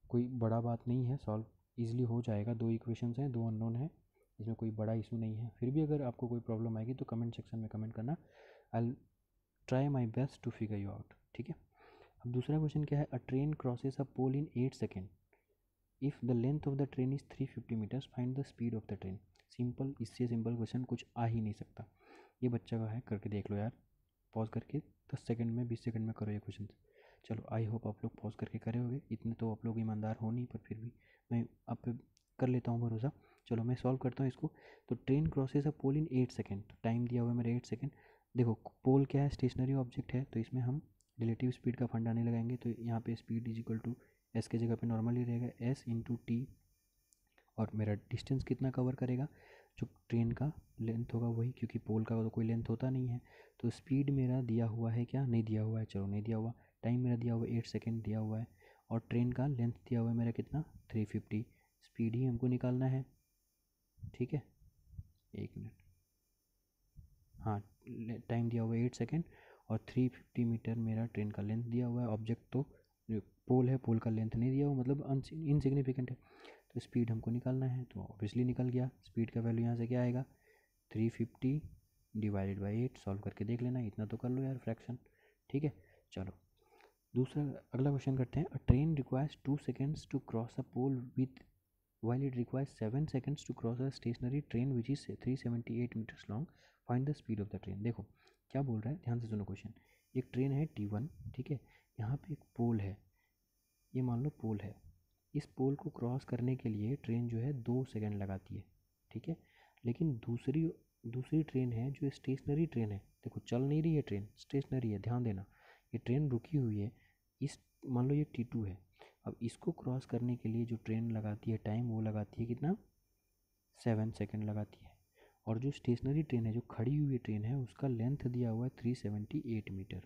कोई बड़ा बात नहीं है, सॉल्व ईजिली हो जाएगा। दो इक्वेशंस हैं, दो अननोन है, इसमें कोई बड़ा इशू नहीं है। फिर भी अगर आपको कोई प्रॉब्लम आएगी तो कमेंट सेक्शन में कमेंट करना, I try my best to figure you out. ठीक है, अब दूसरा क्वेश्चन क्या है, a train crosses a pole in 8 second, if the length of the train is 350 metres, find the speed of the train. Simple, इससे simple question कुछ आ ही नहीं सकता। ये बच्चा का है, करके देख लो यार, पॉज करके 10 सेकंड में 20 सेकंड में करो ये क्वेश्चन। चलो आई होप आप लोग पॉज करके करे होगे, इतने तो आप लोग ईमानदार हो नहीं, पर फिर भी मैं आप पे कर लेता हूँ भरोसा। चलो मैं सॉल्व करता हूँ इसको। तो train crosses a pole in 8 second, time दिया हुआ है मेरे 8 सेकेंड। देखो पोल क्या है, स्टेशनरी ऑब्जेक्ट है, तो इसमें हम रिलेटिव स्पीड का फंडा नहीं लगाएंगे, तो यहाँ पे speed is equal to S के जगह पे नॉर्मल ही रहेगा, एस इंटू टी, और मेरा डिस्टेंस कितना कवर करेगा, जो ट्रेन का लेंथ होगा वही, क्योंकि पोल का तो कोई लेंथ होता नहीं है। तो स्पीड मेरा दिया हुआ है, क्या नहीं दिया हुआ है, चलो नहीं दिया हुआ, टाइम मेरा दिया हुआ है 8 सेकेंड दिया हुआ है, और ट्रेन का लेंथ दिया हुआ है मेरा कितना 350, स्पीड ही हमको निकालना है। ठीक है, एक मिनट, हाँ टाइम दिया हुआ है 8 सेकेंड, और 350 मीटर मेरा ट्रेन का लेंथ दिया हुआ है। ऑब्जेक्ट तो पोल है, पोल का लेंथ नहीं दिया हुआ, मतलब इनसिग्निफिकेंट है। तो स्पीड हमको निकालना है, तो ऑब्वियसली निकल गया। स्पीड का वैल्यू यहाँ से क्या आएगा, 350 डिवाइडेड बाई 8। सॉल्व करके देख लेना, इतना तो कर लो यार फ्रैक्शन। ठीक है, चलो दूसरा अगला क्वेश्चन करते हैं। A train requires 2 seconds to cross a pole with while it requires 7 seconds to cross a stationary train which is 378 meters long. Find the speed of the train. देखो क्या बोल रहा है, ध्यान से सुनो क्वेश्चन। एक ट्रेन है T1, ठीक है, यहाँ पे एक पोल है, ये मान लो पोल है। इस पोल को क्रॉस करने के लिए ट्रेन जो है 2 सेकंड लगाती है, ठीक है। लेकिन दूसरी ट्रेन है जो स्टेशनरी ट्रेन है, देखो चल नहीं रही है ट्रेन, स्टेशनरी है, ध्यान देना। ये ट्रेन रुकी हुई है, इस मान लो ये T2 है। अब इसको क्रॉस करने के लिए जो ट्रेन लगाती है टाइम, वो लगाती है कितना, 7 सेकंड लगाती है। और जो स्टेशनरी ट्रेन है, जो खड़ी हुई ट्रेन है, उसका लेंथ दिया हुआ है 378 मीटर,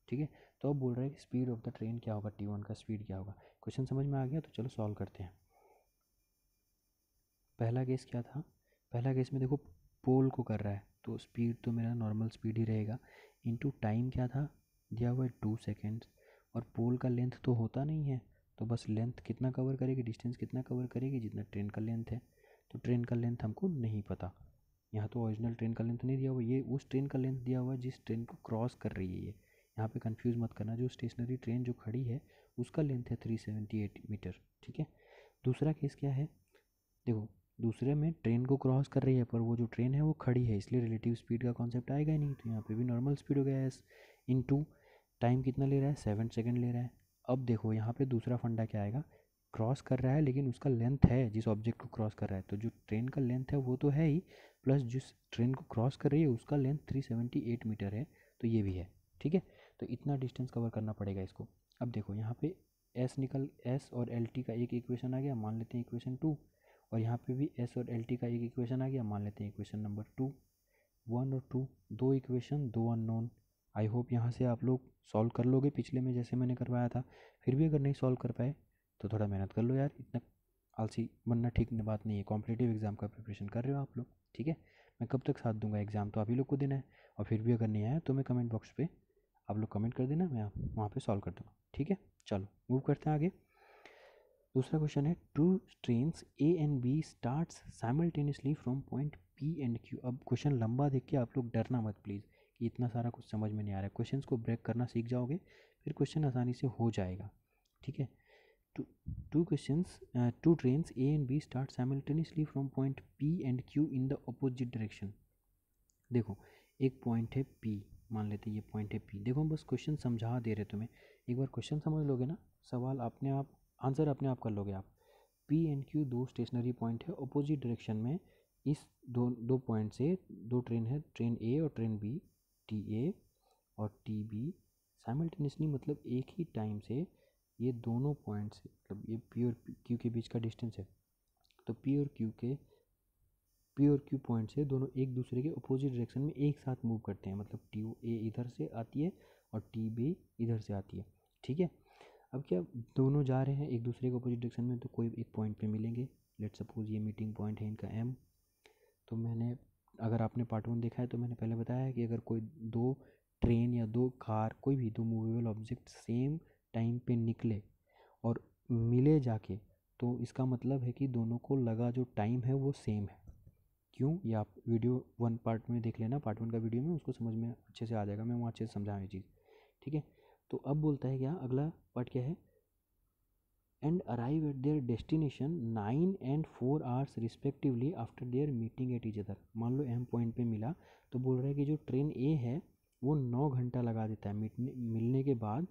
ठीक है। तो अब बोल रहा है कि स्पीड ऑफ द ट्रेन क्या होगा, T1 का स्पीड क्या होगा। क्वेश्चन समझ में आ गया, तो चलो सॉल्व करते हैं। पहला केस क्या था, पहला केस में देखो पोल को कर रहा है, तो स्पीड तो मेरा नॉर्मल स्पीड ही रहेगा। इनटू टाइम क्या था, दिया हुआ है 2 सेकेंड्स। और पोल का लेंथ तो होता नहीं है, तो बस लेंथ कितना कवर करेगी, डिस्टेंस कितना कवर करेगी, जितना ट्रेन का लेंथ है। तो ट्रेन का लेंथ हमको नहीं पता, यहाँ तो ओरिजिनल ट्रेन का लेंथ नहीं दिया हुआ, ये उस ट्रेन का लेंथ दिया हुआ है जिस ट्रेन को क्रॉस कर रही है ये। यहाँ पे कंफ्यूज मत करना, जो स्टेशनरी ट्रेन जो खड़ी है उसका लेंथ है 378 मीटर, ठीक है। दूसरा केस क्या है, देखो दूसरे में ट्रेन को क्रॉस कर रही है, पर वो जो ट्रेन है वो खड़ी है, इसलिए रिलेटिव स्पीड का कॉन्सेप्ट आएगा ही नहीं। तो यहाँ पे भी नॉर्मल स्पीड हो गया है, इनटू टाइम कितना ले रहा है, 7 सेकंड ले रहा है। अब देखो यहाँ पे दूसरा फंडा क्या आएगा, क्रॉस कर रहा है लेकिन उसका लेंथ है जिस ऑब्जेक्ट को क्रॉस कर रहा है, तो जो ट्रेन का लेंथ है वो तो है ही, प्लस जिस ट्रेन को क्रॉस कर रही है उसका लेंथ 378 मीटर है, तो ये भी है, ठीक है। तो इतना डिस्टेंस कवर करना पड़ेगा इसको। अब देखो यहाँ पे एस और एल टी का एक इक्वेशन आ गया, मान लेते हैं इक्वेशन 2। और यहाँ पे भी एस और एल टी का एक इक्वेशन आ गया, मान लेते हैं इक्वेशन नंबर 2। 1 और 2, दो इक्वेशन, दो अननोन। आई होप यहाँ से आप लोग सॉल्व कर लोगे पिछले में जैसे मैंने करवाया था। फिर भी अगर नहीं सॉल्व कर पाए तो थोड़ा मेहनत कर लो यार, इतना आलसी बनना ठीक बात नहीं है। कॉम्पिटिटिव एग्ज़ाम का प्रिपरेशन कर रहे हो आप लोग, ठीक है। मैं कब तक साथ दूंगा, एग्ज़ाम तो आप ही लोग को देना है। और फिर भी अगर नहीं आया तो मैं कमेंट बॉक्स पे आप लोग कमेंट कर देना, मैं वहाँ पे सॉल्व कर दूँगा, ठीक है। चलो मूव करते हैं आगे। दूसरा क्वेश्चन है, two trains A and B starts simultaneously from point P and Q. अब क्वेश्चन लंबा देख के आप लोग डरना मत प्लीज़ कि इतना सारा कुछ समझ में नहीं आ रहा है। क्वेश्चंस को ब्रेक करना सीख जाओगे, फिर क्वेश्चन आसानी से हो जाएगा, ठीक है। Two trains A and B start simultaneously from point P and Q in the opposite direction. देखो एक पॉइंट है पी, मान लेते हैं ये पॉइंट है पी। देखो हम बस क्वेश्चन समझा दे रहे तुम्हें, एक बार क्वेश्चन समझ लोगे ना, सवाल अपने आप, आंसर अपने आप कर लोगे आप। पी एंड क्यू दो स्टेशनरी पॉइंट है अपोजिट डायरेक्शन में। इस दो पॉइंट से दो ट्रेन है, ट्रेन ए और ट्रेन बी, टी ए और टी बी साइमल्टेनियसली, मतलब एक ही टाइम से ये दोनों पॉइंट से, मतलब ये पी और क्यू के बीच का डिस्टेंस है। तो पी और क्यू पॉइंट से दोनों एक दूसरे के अपोजिट डायरेक्शन में एक साथ मूव करते हैं, मतलब टी ए इधर से आती है और टी बी इधर से आती है, ठीक है। अब क्या दोनों जा रहे हैं एक दूसरे के अपोजिट डायरेक्शन में, तो कोई एक पॉइंट पे मिलेंगे। लेट्स सपोज ये मीटिंग पॉइंट है इनका एम। तो मैंने, अगर आपने पार्ट 1 देखा है तो मैंने पहले बताया है कि अगर कोई दो ट्रेन या दो कार, कोई भी दो मूवेबल ऑब्जेक्ट सेम टाइम पे निकले और मिले जाके, तो इसका मतलब है कि दोनों को लगा जो टाइम है वो सेम है। क्यों, ये आप वीडियो 1 पार्ट में देख लेना, पार्ट 1 का वीडियो में, उसको समझ में अच्छे से आ जाएगा, मैं वहाँ अच्छे से समझाऊँ ये चीज़, ठीक है। तो अब बोलता है क्या, अगला पार्ट क्या है, and arrive at there destination 9 and 4 hours respectively after their meeting at each other. मान लो एम पॉइंट पे मिला, तो बोल रहा है कि जो ट्रेन ए है वो 9 घंटा लगा देता है मिलने के बाद।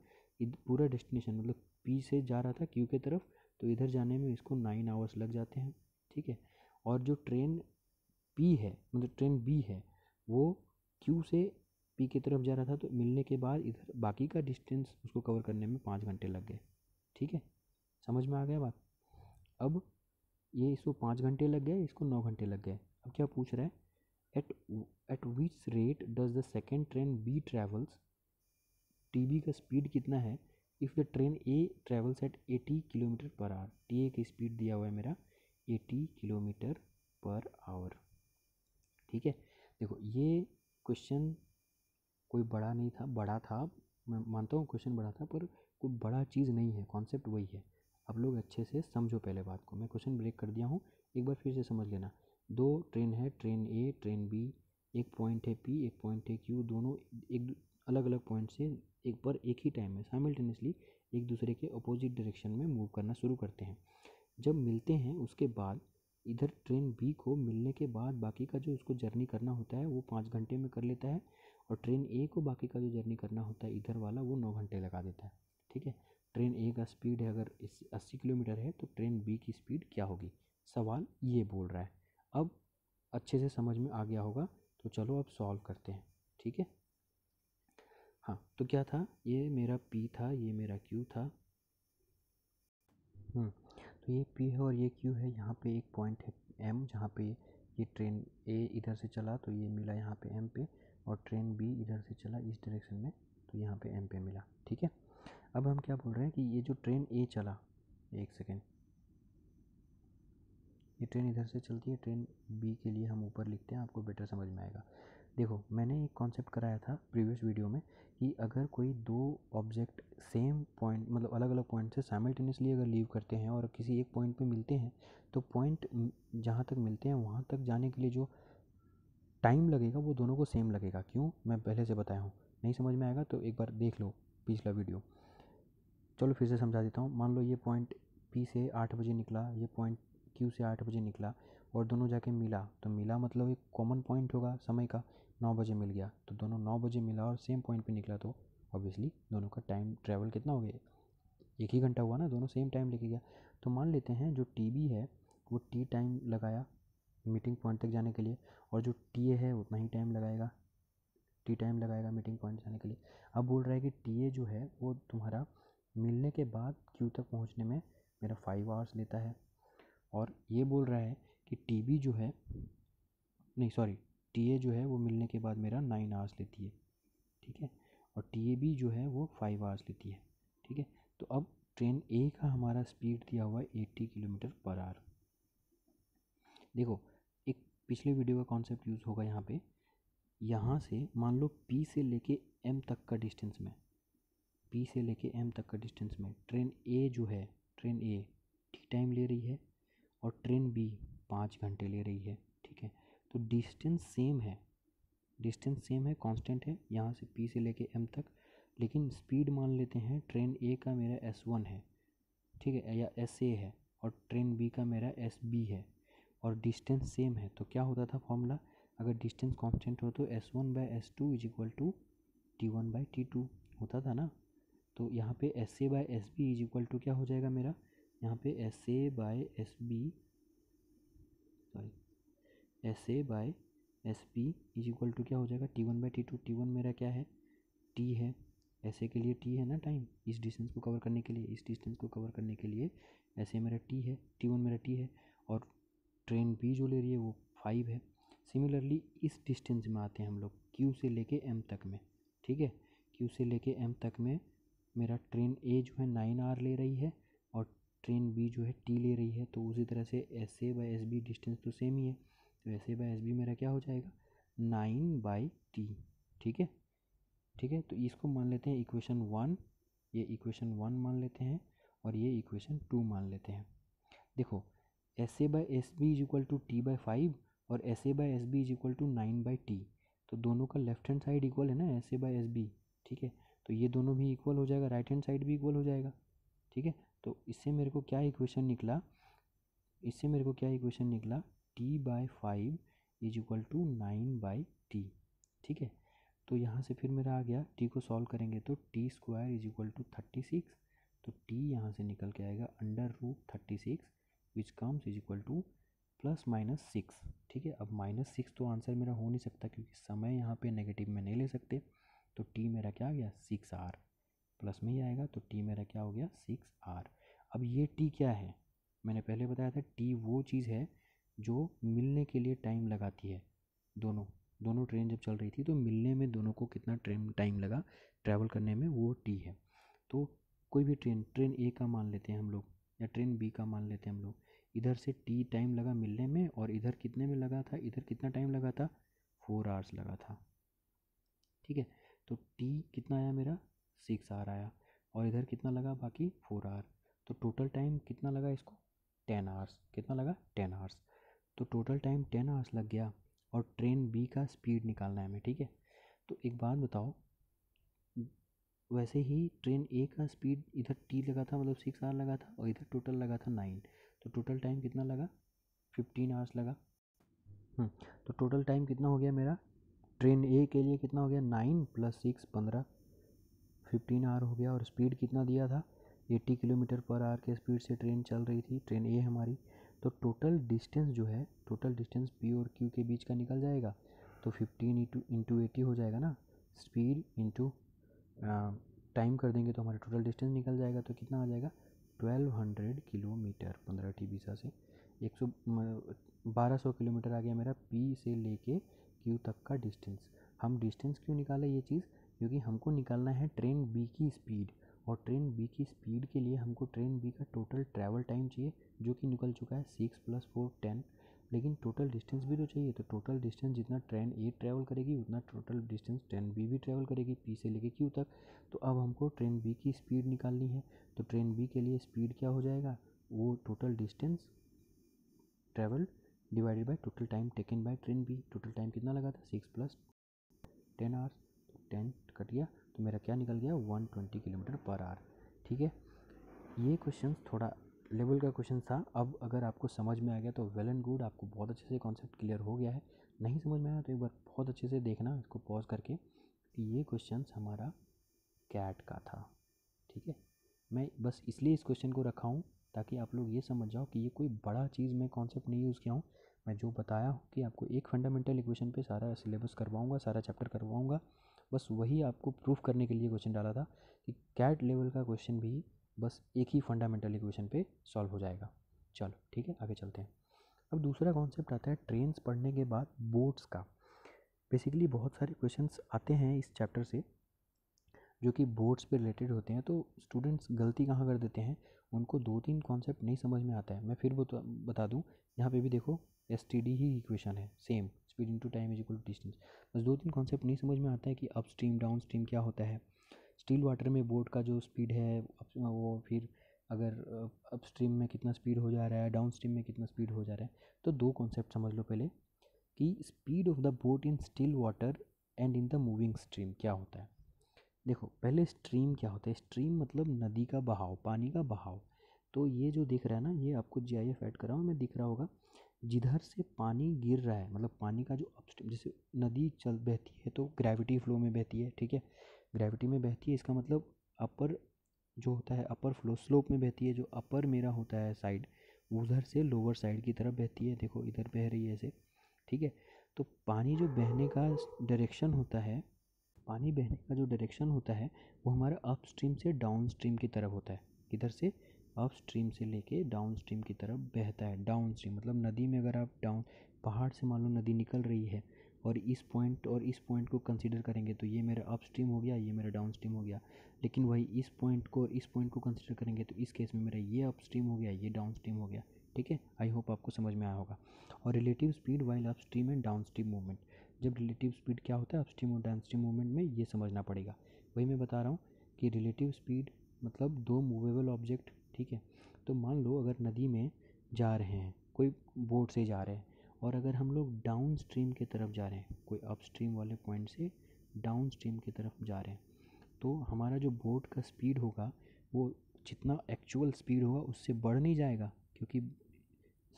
पूरा डेस्टिनेशन मतलब पी से जा रहा था क्यू के तरफ, तो इधर जाने में इसको 9 hours लग जाते हैं, ठीक है। और जो ट्रेन पी है, मतलब ट्रेन बी है, वो क्यू से पी की तरफ जा रहा था, तो मिलने के बाद इधर बाकी का डिस्टेंस उसको कवर करने में 5 घंटे लग गए, ठीक है। समझ में आ गया बात। अब ये इसको 5 घंटे लग गए, इसको 9 घंटे लग गए। अब क्या पूछ रहा है, at which rate does the second train B travels, T B का स्पीड कितना है, if the train A travels at 80 kilometre per hour. T A की स्पीड दिया हुआ है मेरा 80 किलोमीटर पर आवर, ठीक है। देखो ये क्वेश्चन कोई बड़ा नहीं था, बड़ा था, मैं मानता हूँ क्वेश्चन बड़ा था, पर कोई बड़ा चीज़ नहीं है, कॉन्सेप्ट वही है। आप लोग अच्छे से समझो पहले बात को, मैं क्वेश्चन ब्रेक कर दिया हूँ, एक बार फिर से समझ लेना। दो ट्रेन है, ट्रेन ए ट्रेन बी, एक पॉइंट है पी, एक पॉइंट है क्यू, दोनों एक अलग अलग पॉइंट से एक बार एक ही टाइम में साइमल्टेनियसली एक दूसरे के अपोजिट डायरेक्शन में मूव करना शुरू करते हैं। जब मिलते हैं उसके बाद इधर ट्रेन बी को मिलने के बाद बाकी का जो उसको जर्नी करना होता है वो 5 घंटे में कर लेता है, और ट्रेन ए को बाकी का जो जर्नी करना होता है इधर वाला वो 9 घंटे लगा देता है। ठीक है, ट्रेन ए का स्पीड है अगर 80 किलोमीटर है तो ट्रेन बी की स्पीड क्या होगी, सवाल ये बोल रहा है। अब अच्छे से समझ में आ गया होगा, तो चलो अब सॉल्व करते हैं। ठीक है, हाँ तो क्या था, ये मेरा P था, ये मेरा Q था। तो ये P है और ये Q है। यहाँ पे एक पॉइंट है M जहाँ पे ये ट्रेन A इधर से चला तो ये मिला यहाँ पे M पे, और ट्रेन B इधर से चला इस डायरेक्शन में तो यहाँ पे M पे मिला। ठीक है, अब हम क्या बोल रहे हैं कि ये जो ट्रेन A चला, एक सेकेंड, ये ट्रेन इधर से चलती है, ट्रेन B के लिए हम ऊपर लिखते हैं, आपको बेटर समझ में आएगा। देखो मैंने एक कॉन्सेप्ट कराया था प्रीवियस वीडियो में कि अगर कोई दो ऑब्जेक्ट सेम पॉइंट मतलब अलग अलग पॉइंट से साइमल्टेनियसली अगर लीव करते हैं और किसी एक पॉइंट पे मिलते हैं तो पॉइंट जहाँ तक मिलते हैं वहाँ तक जाने के लिए जो टाइम लगेगा वो दोनों को सेम लगेगा। क्यों, मैं पहले से बताया हूँ, नहीं समझ में आएगा तो एक बार देख लो पिछला वीडियो। चलो फिर से समझा देता हूँ। मान लो ये पॉइंट P से 8 बजे निकला, ये पॉइंट Q से 8 बजे निकला, और दोनों जाके मिला, तो मिला मतलब एक कॉमन पॉइंट होगा समय का, 9 बजे मिल गया, तो दोनों 9 बजे मिला और सेम पॉइंट पे निकला, तो ऑब्वियसली दोनों का टाइम ट्रैवल कितना हो गया, 1 ही घंटा हुआ ना, दोनों सेम टाइम लेके गया। तो मान लेते हैं जो TB है वो T टाइम लगाया मीटिंग पॉइंट तक जाने के लिए, और जो TA है उतना ही टाइम लगाएगा, T टाइम लगाएगा मीटिंग पॉइंट जाने के लिए। अब बोल रहा है कि TA जो है वो तुम्हारा मिलने के बाद Q तक पहुंचने में मेरा 5 आवर्स लेता है, और ये बोल रहा है कि TB जो है, नहीं सॉरी, TA जो है वो मिलने के बाद मेरा 9 आवर्स लेती है। ठीक है, और TAB जो है वो 5 आवर्स लेती है। ठीक है, तो अब ट्रेन A का हमारा स्पीड दिया हुआ है 80 किलोमीटर पर आवर। देखो एक पिछले वीडियो का कॉन्सेप्ट यूज़ होगा यहाँ पे, यहाँ से मान लो P से लेके M तक का डिस्टेंस में, P से लेके M तक का डिस्टेंस में ट्रेन A जो है, ट्रेन A T टाइम ले रही है और ट्रेन B 5 घंटे ले रही है। ठीक है, तो डिस्टेंस सेम है, डिस्टेंस सेम है, कांस्टेंट है यहाँ से P से लेके M तक, लेकिन स्पीड मान लेते हैं ट्रेन A का मेरा S1 है, ठीक है, या SA है, और ट्रेन B का मेरा SB है, और डिस्टेंस सेम है। तो क्या होता था फॉर्मूला, अगर डिस्टेंस कांस्टेंट हो तो S1/S2 is equal to T1/T2 होता था ना। तो यहाँ पे SA/SB इज इक्वल टू क्या हो जाएगा मेरा, यहाँ पे SA/SB sorry SA/SB is equal to क्या हो जाएगा, T1/T2। T1 मेरा क्या है, T है, SA के लिए T है ना टाइम, इस डिस्टेंस को कवर करने के लिए, इस डिस्टेंस को कवर करने के लिए SA मेरा T है, T1 मेरा T है, और ट्रेन B जो ले रही है वो 5 है। सिमिलरली इस डिस्टेंस में आते हैं हम लोग Q से लेके M तक में। ठीक है, Q से लेके M तक में मेरा ट्रेन A जो है 9 आवर ले रही है और ट्रेन B जो है T ले रही है, तो उसी तरह से SA/SB डिस्टेंस तो सेम ही है, तो SA/SB मेरा क्या हो जाएगा 9/T। ठीक है, ठीक है, तो इसको मान लेते हैं इक्वेशन 1, ये इक्वेशन 1 मान लेते हैं और ये इक्वेशन 2 मान लेते हैं। देखो SA/SB is equal to T/5 और SA/SB is equal to 9/T, तो दोनों का लेफ्ट हैंड साइड इक्वल है ना SA/SB। ठीक है, तो ये दोनों भी इक्वल हो जाएगा, राइट हैंड साइड भी इक्वल हो जाएगा। ठीक है, तो इससे मेरे को क्या इक्वेशन निकला, इससे मेरे को क्या इक्वेशन निकला, T/5 is equal to 9/T। ठीक है, तो यहाँ से फिर मेरा आ गया, T को सॉल्व करेंगे तो T² इज इक्वल टू 36, तो T यहाँ से निकल के आएगा √36 which comes is equal to +-6। ठीक है, अब -6 तो आंसर मेरा हो नहीं सकता क्योंकि समय यहाँ पे नेगेटिव में नहीं ले सकते, तो T मेरा क्या आ गया 6R, प्लस में ही आएगा, तो T मेरा क्या हो गया 6R। अब ये T क्या है, मैंने पहले बताया था T वो चीज़ है जो मिलने के लिए टाइम लगाती है। दोनों ट्रेन जब चल रही थी तो मिलने में दोनों को कितना टाइम लगा ट्रैवल करने में, वो T है। तो कोई भी ट्रेन A का मान लेते हैं हम लोग या ट्रेन B का मान लेते हैं हम लोग, इधर से T टाइम लगा मिलने में और इधर कितने में लगा था, इधर कितना टाइम लगा था 4 आवर्स लगा था। ठीक है, तो टी कितना आया मेरा 6 आवर आया, और इधर कितना लगा बाकी 4 आवर। तो टोटल टाइम कितना लगा इसको 10 आवर्स। कितना लगा 10 आवर्स। तो टोटल टाइम 10 आवर्स लग गया, और ट्रेन बी का स्पीड निकालना है हमें, ठीक है। तो एक बात बताओ, वैसे ही ट्रेन ए का स्पीड इधर टी लगा था, मतलब 6 आवर लगा था, और इधर टोटल लगा था 9। तो टोटल टाइम कितना लगा 15 आवर्स लगा। तो टोटल टाइम कितना हो गया मेरा ट्रेन ए के लिए, कितना हो गया 9 + 6 15, 15 आवर हो गया। और स्पीड कितना दिया था 80 किलोमीटर पर आवर के स्पीड से ट्रेन चल रही थी, ट्रेन ए हमारी। तो टोटल डिस्टेंस जो है, टोटल डिस्टेंस पी और क्यू के बीच का निकल जाएगा। तो 15 इंटू 80 हो जाएगा ना, स्पीड इंटू टाइम कर देंगे तो हमारा टोटल डिस्टेंस निकल जाएगा। तो कितना आ जाएगा 1200 किलोमीटर, 15 टी 20 से 1200 किलोमीटर आ गया मेरा पी से लेके क्यू तक का डिस्टेंस। हम डिस्टेंस क्यों निकाले ये चीज़, क्योंकि हमको निकालना है ट्रेन बी की स्पीड, और ट्रेन बी की स्पीड के लिए हमको ट्रेन बी का टोटल ट्रैवल टाइम चाहिए, जो कि निकल चुका है 6 + 4 10। लेकिन टोटल डिस्टेंस भी तो चाहिए, तो टोटल डिस्टेंस जितना ट्रेन ए ट्रैवल करेगी उतना टोटल डिस्टेंस ट्रेन बी भी ट्रैवल करेगी, पी से लेके क्यू तक। तो अब हमको ट्रेन बी की स्पीड निकालनी है। तो ट्रेन बी के लिए स्पीड क्या हो जाएगा, वो total distance travel divided by total time taken by train B. Total time कितना लगा था 6 + 10 आवर्स। तो 10 कट गया, तो मेरा क्या निकल गया 120 किलोमीटर पर आवर, ठीक है। ये क्वेश्चन थोड़ा लेवल का क्वेश्चन था। अब अगर आपको समझ में आ गया तो वेल एंड गुड, आपको बहुत अच्छे से कॉन्सेप्ट क्लियर हो गया है। नहीं समझ में आया तो एक बार बहुत अच्छे से देखना इसको पॉज करके, कि ये क्वेश्चन हमारा कैट का था, ठीक है। मैं बस इसलिए इस क्वेश्चन को रखा हूँ ताकि आप लोग ये समझ जाओ कि ये कोई बड़ा चीज़ मैं कॉन्सेप्ट नहीं यूज़ किया हूँ। मैं जो बताया हूँ कि आपको एक फंडामेंटल इक्वेशन पे सारा सिलेबस करवाऊँगा, सारा चैप्टर करवाऊँगा, बस वही आपको प्रूफ करने के लिए क्वेश्चन डाला था कि कैट लेवल का क्वेश्चन भी बस एक ही फंडामेंटल इक्वेशन पे सॉल्व हो जाएगा। चलो ठीक है, आगे चलते हैं। अब दूसरा कॉन्सेप्ट आता है ट्रेन्स पढ़ने के बाद बोट्स का। बेसिकली बहुत सारे क्वेश्चंस आते हैं इस चैप्टर से जो कि बोर्ड्स पे रिलेटेड होते हैं। तो स्टूडेंट्स गलती कहाँ कर देते हैं, उनको 2-3 कॉन्सेप्ट नहीं समझ में आता है। मैं फिर बता दूँ, यहाँ पे भी देखो STD ही इक्वेशन है, same speed into time is equal to distance. बस 2-3 कॉन्सेप्ट नहीं समझ में आता है कि अप स्ट्रीम डाउन स्ट्रीम क्या होता है। स्टिल वाटर में बोट का जो स्पीड है वो फिर अगर अप स्ट्रीम में कितना स्पीड हो जा रहा है, डाउन स्ट्रीम में कितना स्पीड हो जा रहा है। तो 2 कॉन्सेप्ट समझ लो पहले, कि speed of the boat in still water and in the moving stream क्या होता है। देखो पहले स्ट्रीम क्या होता है, स्ट्रीम मतलब नदी का बहाव, पानी का बहाव। तो ये जो दिख रहा है ना, ये आपको GIF ऐड कर रहा हूँ मैं, दिख रहा होगा जिधर से पानी गिर रहा है, मतलब पानी का जो अपस्ट्रीम, जैसे नदी चल बहती है तो ग्रेविटी फ्लो में बहती है, ठीक है। ग्रेविटी में बहती है, इसका मतलब अपर जो होता है अपर फ्लो स्लोप में बहती है। जो अपर मेरा होता है साइड, उधर से लोअर साइड की तरफ बहती है। देखो इधर बह रही है ऐसे, ठीक है। तो पानी जो बहने का डायरेक्शन होता है, पानी बहने का जो डायरेक्शन होता है वो हमारा अप स्ट्रीम से डाउन स्ट्रीम की तरफ होता है। किधर से, अप स्ट्रीम से लेके डाउन स्ट्रीम की तरफ बहता है। डाउन स्ट्रीम मतलब नदी में अगर आप डाउन पहाड़ से मान लो नदी निकल रही है, और इस पॉइंट को कंसीडर करेंगे तो ये मेरा अप स्ट्रीम हो गया, ये मेरा डाउन स्ट्रीम हो गया। लेकिन वही इस पॉइंट को और इस पॉइंट को कंसीडर करेंगे तो इस केस में मेरा ये अप स्ट्रीम हो गया, ये डाउन स्ट्रीम हो गया, ठीक है। आई होप आपको समझ में आया होगा। और relative speed while up stream and down stream movement, जब रिलेटिव स्पीड क्या होता है अपस्ट्रीम और डाउनस्ट्रीम मूवमेंट में, ये समझना पड़ेगा। वही मैं बता रहा हूँ कि रिलेटिव स्पीड मतलब 2 मूवेबल ऑब्जेक्ट, ठीक है। तो मान लो अगर नदी में जा रहे हैं, कोई बोट से जा रहे हैं, और अगर हम लोग डाउन स्ट्रीम की तरफ जा रहे हैं, कोई अपस्ट्रीम वाले पॉइंट से डाउन स्ट्रीम की तरफ जा रहे हैं, तो हमारा जो बोट का स्पीड होगा वो जितना एक्चुअल स्पीड होगा उससे बढ़ नहीं जाएगा, क्योंकि